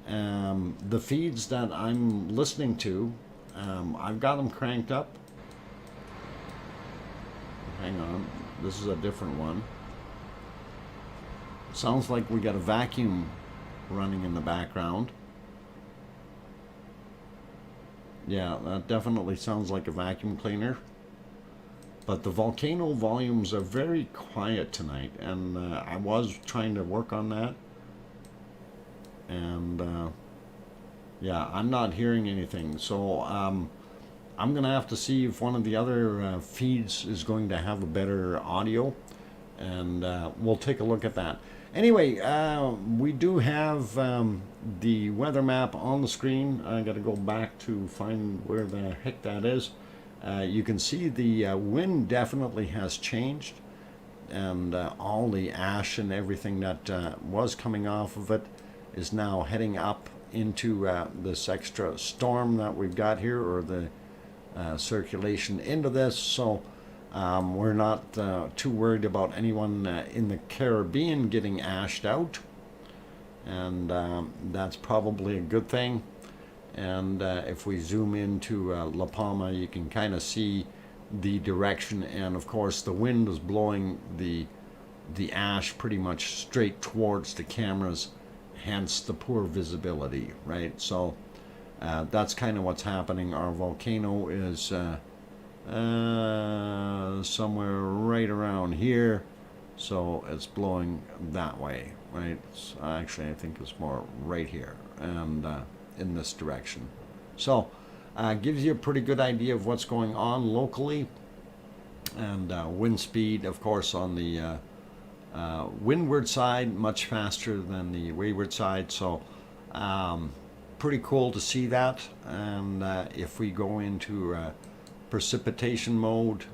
Speaker 1: The feeds that I'm listening to, I've got them cranked up. Hang on, this is a different one. Sounds like we got a vacuum running in the background. Yeah, that definitely sounds like a vacuum cleaner. But the volcano volumes are very quiet tonight, and I was trying to work on that. And yeah, I'm not hearing anything. So I'm going to have to see if one of the other feeds is going to have a better audio, and we'll take a look at that. Anyway, we do have the weather map on the screen. I got to go back to find where the heck that is. You can see the wind definitely has changed, and all the ash and everything that was coming off of it is now heading up into this extra storm that we've got here, or the circulation into this. So we're not too worried about anyone in the Caribbean getting ashed out, and that's probably a good thing. And if we zoom into La Palma, you can kind of see the direction, and of course the wind is blowing the ash pretty much straight towards the cameras, hence the poor visibility, right? So that's kind of what's happening. Our volcano is somewhere right around here, so it's blowing that way, right? So actually, I think it's more right here, and in this direction. So gives you a pretty good idea of what's going on locally. And wind speed, of course, on the windward side much faster than the wayward side. So pretty cool to see that. And if we go into precipitation mode,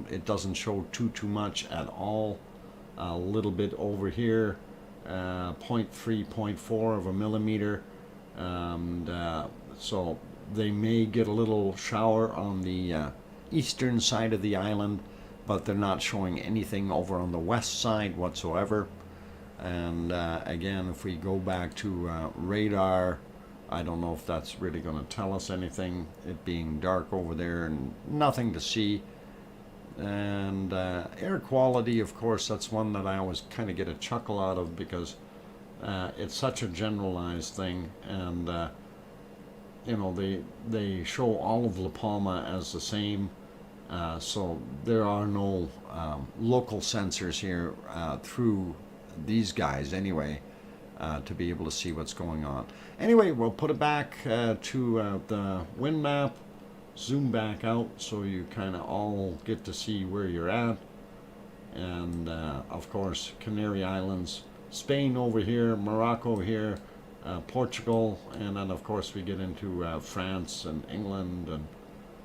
Speaker 1: it doesn't show too much at all. A little bit over here, 0.3, 0.4 of a millimeter. And so they may get a little shower on the eastern side of the island, but they're not showing anything over on the west side whatsoever. And again, if we go back to radar, I don't know if that's really going to tell us anything, it being dark over there and nothing to see. And air quality, of course, that's one that I always kind of get a chuckle out of, because it's such a generalized thing. And you know, they show all of La Palma as the same, so there are no local sensors here through these guys anyway, to be able to see what's going on. Anyway, we'll put it back to the wind map, zoom back out so you kind of all get to see where you're at. And of course, Canary Islands, Spain over here, Morocco here, Portugal, and then of course we get into France and England and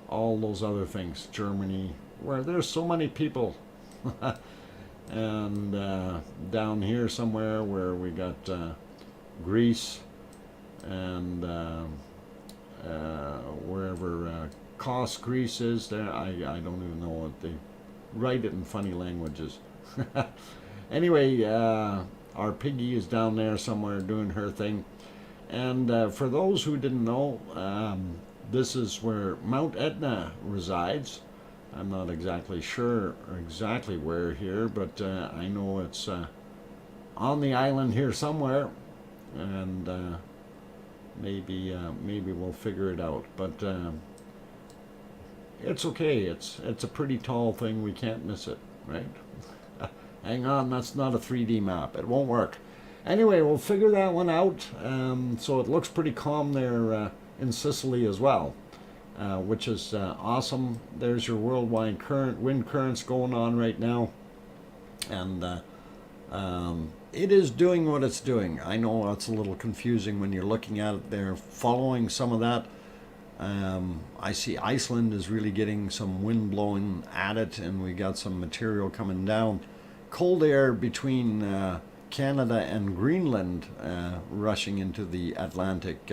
Speaker 1: all those other things, Germany, where there's so many people. And down here somewhere where we got Greece, and wherever Kos, Greece is there. I don't even know what they write it in funny languages. Anyway, our piggy is down there somewhere doing her thing. And for those who didn't know, this is where Mount Etna resides. I'm not exactly sure exactly where here, but I know it's on the island here somewhere, and maybe we'll figure it out. But it's okay. It's a pretty tall thing. We can't miss it, right? Hang on, that's not a 3D map. It won't work. Anyway, we'll figure that one out. So it looks pretty calm there in Sicily as well, which is awesome. There's your worldwide wind currents going on right now. And it is doing what it's doing. I know it's a little confusing when you're looking at it there, following some of that. I see Iceland is really getting some wind blowing at it, and we got some material coming down. Cold air between Canada and Greenland rushing into the Atlantic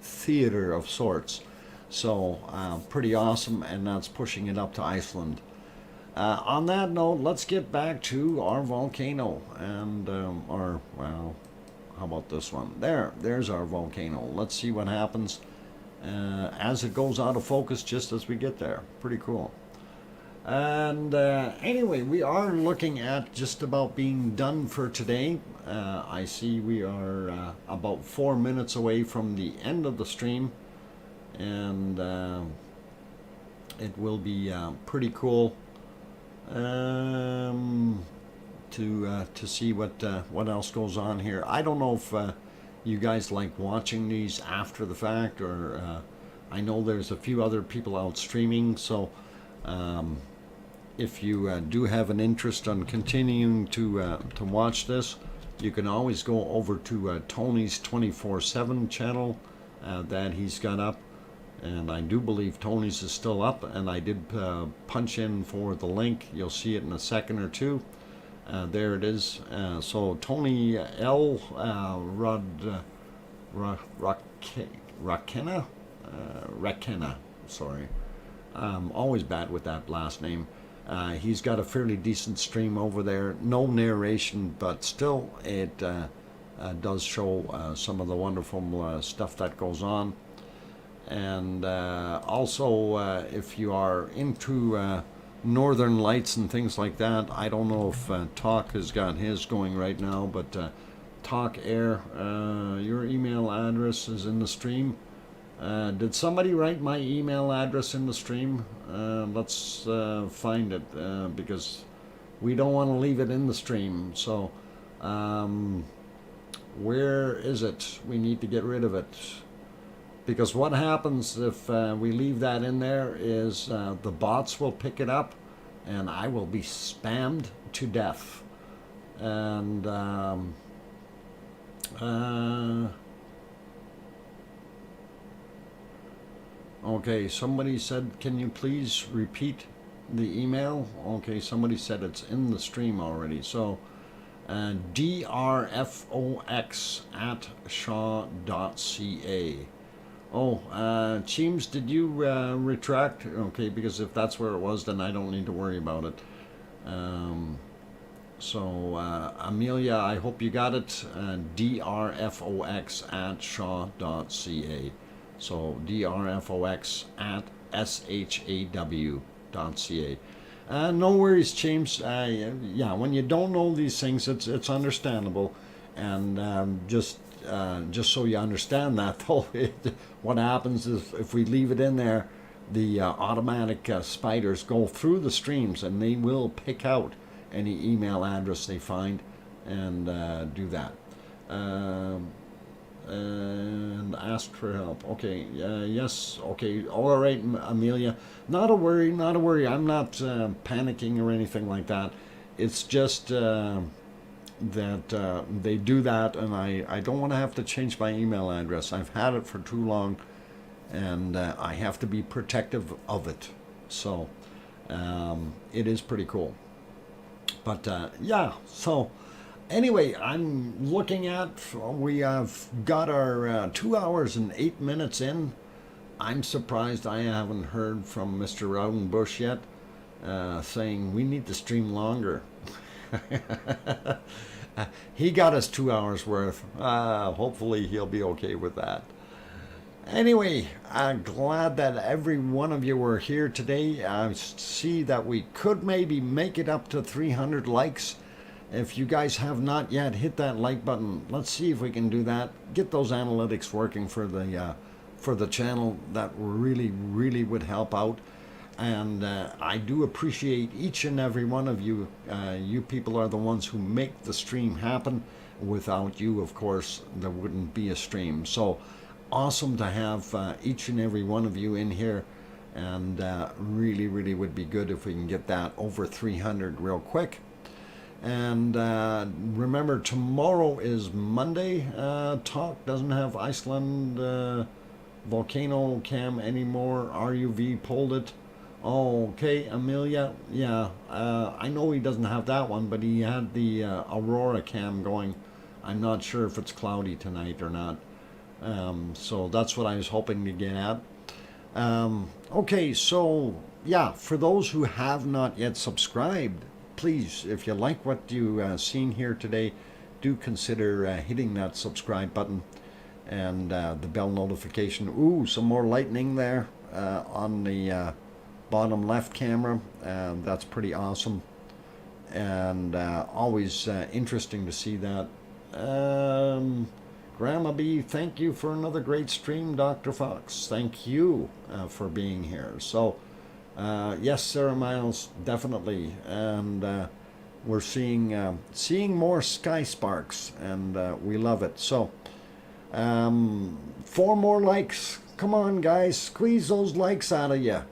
Speaker 1: theater of sorts. So pretty awesome, and that's pushing it up to Iceland. On that note, let's get back to our volcano, and well, how about this one? There's our volcano. Let's see what happens as it goes out of focus just as we get there. Pretty cool. And anyway, we are looking at just about being done for today. I see we are about 4 minutes away from the end of the stream, and it will be pretty cool to see what else goes on here. I don't know if you guys like watching these after the fact, or I know there's a few other people out streaming, so if you do have an interest on continuing to watch this, you can always go over to Tony's 24/7 channel that he's got up, and I do believe Tony's is still up, and I did punch in for the link. You'll see it in a second or two. There it is. So Tony L. Rakena, sorry. I'm always bad with that last name. He's got a fairly decent stream over there. No narration, but still it does show some of the wonderful stuff that goes on. And also, if you are into Northern Lights and things like that, I don't know if Talk has got his going right now, but Talk Air, your email address is in the stream. Did somebody write my email address in the stream? Let's find it, because we don't want to leave it in the stream. So where is it? We need to get rid of it, because what happens if we leave that in there is the bots will pick it up and I will be spammed to death. And okay, somebody said, can you please repeat the email? Okay, somebody said it's in the stream already. So drfox@shaw.ca. Oh, Cheems, did you retract? Okay, because if that's where it was, then I don't need to worry about it. So Amelia, I hope you got it. drfox@shaw.ca. So drfox@shaw.ca. No worries, James. Yeah, when you don't know these things, it's understandable. And just so you understand that, though, what happens is if we leave it in there, the automatic spiders go through the streams and they will pick out any email address they find and do that. And ask for help. Okay, yes, okay, all right, Amelia. Not a worry, not a worry. I'm not panicking or anything like that. It's just that they do that, and I don't want to have to change my email address. I've had it for too long, and I have to be protective of it. So it is pretty cool. But yeah, so anyway, I'm looking at, we have got our 2 hours and 8 minutes in. I'm surprised I haven't heard from Mr. Raudenbush yet, saying we need to stream longer. He got us 2 hours worth. Hopefully he'll be okay with that. Anyway, I'm glad that every one of you were here today. I see that we could maybe make it up to 300 likes. If you guys have not yet hit that like button, let's see if we can do that. Get those analytics working for the channel. That really would help out. And I do appreciate each and every one of you. You people are the ones who make the stream happen. Without you, of course, there wouldn't be a stream. So awesome to have each and every one of you in here. And really would be good if we can get that over 300 real quick. And remember, tomorrow is Monday. Talk doesn't have Iceland volcano cam anymore. RUV pulled it. Oh, okay, Amelia. Yeah, I know he doesn't have that one, but he had the Aurora cam going. I'm not sure if it's cloudy tonight or not. So that's what I was hoping to get at. Okay, so yeah, for those who have not yet subscribed, please, if you like what you seen here today, do consider hitting that subscribe button and the bell notification. Ooh, some more lightning there on the bottom left camera. That's pretty awesome, and always interesting to see that. Grandma B, thank you for another great stream, Dr. Fox. Thank you for being here. So, yes, Sarah Miles, definitely, and we're seeing more sky sparks, and we love it. So, 4 more likes. Come on, guys, squeeze those likes out of you.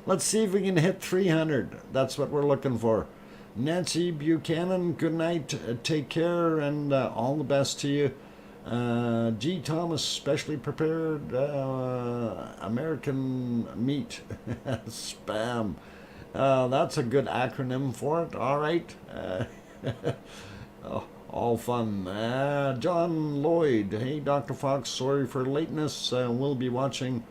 Speaker 1: Let's see if we can hit 300. That's what we're looking for. Nancy Buchanan, good night, take care, and all the best to you. G. Thomas, specially prepared American meat. Spam. That's a good acronym for it. All right. Oh, all fun. John Lloyd, hey, Dr. Fox, sorry for lateness. We'll be watching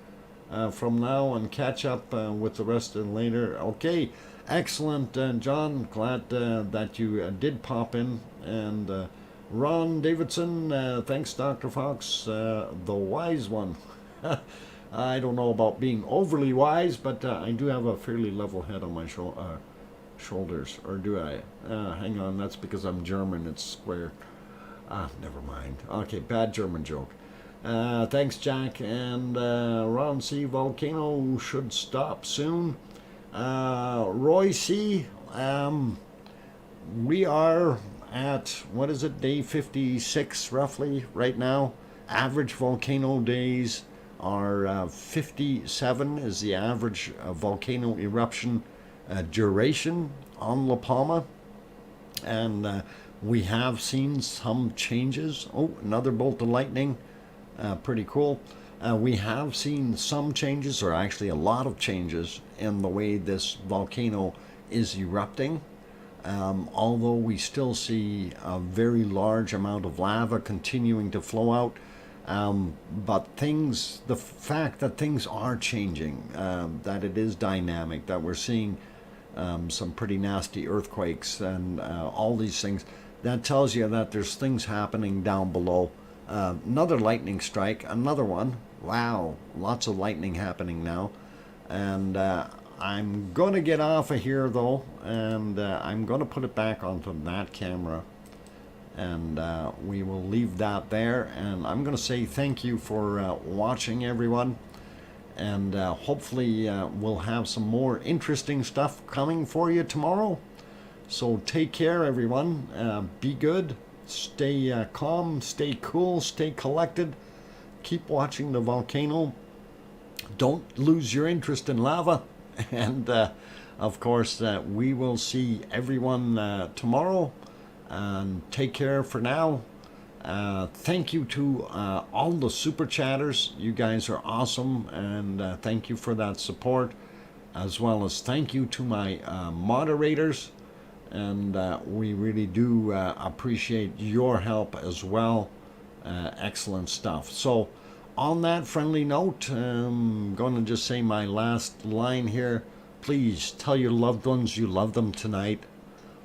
Speaker 1: from now and catch up with the rest of later. Okay. Excellent, John. Glad that you did pop in. And Ron Davidson, thanks, Dr. Fox, the wise one. I don't know about being overly wise, but I do have a fairly level head on my shoulders. Or do I? Hang on, that's because I'm German. It's square. Never mind. Okay, bad German joke. Thanks, Jack. And Ron C. Volcano should stop soon. Roy C, we are at, what is it, day 56 roughly right now. Average volcano days are 57 is the average volcano eruption duration on La Palma. And we have seen some changes. Oh, another bolt of lightning. Pretty cool. We have seen some changes, or actually a lot of changes, in the way this volcano is erupting. Although we still see a very large amount of lava continuing to flow out. But the fact that things are changing, that it is dynamic, that we're seeing some pretty nasty earthquakes and all these things, that tells you that there's things happening down below. Another lightning strike, another one. Wow, lots of lightning happening now. And I'm going to get off of here, though, and I'm going to put it back onto that camera. And we will leave that there. And I'm going to say thank you for watching, everyone. And hopefully we'll have some more interesting stuff coming for you tomorrow. So take care, everyone. Be good. Stay calm, stay cool, stay collected. Keep watching the volcano. Don't lose your interest in lava. And of course, we will see everyone tomorrow. And take care for now. Thank you to all the super chatters. You guys are awesome. And thank you for that support. As well as thank you to my moderators. And we really do appreciate your help as well. Excellent stuff. So on that friendly note, I'm going to just say my last line here. Please tell your loved ones you love them tonight,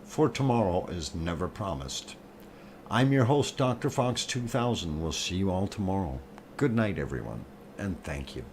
Speaker 1: for tomorrow is never promised. I'm your host, Dr. Fox2000. We'll see you all tomorrow. Good night, everyone, and thank you.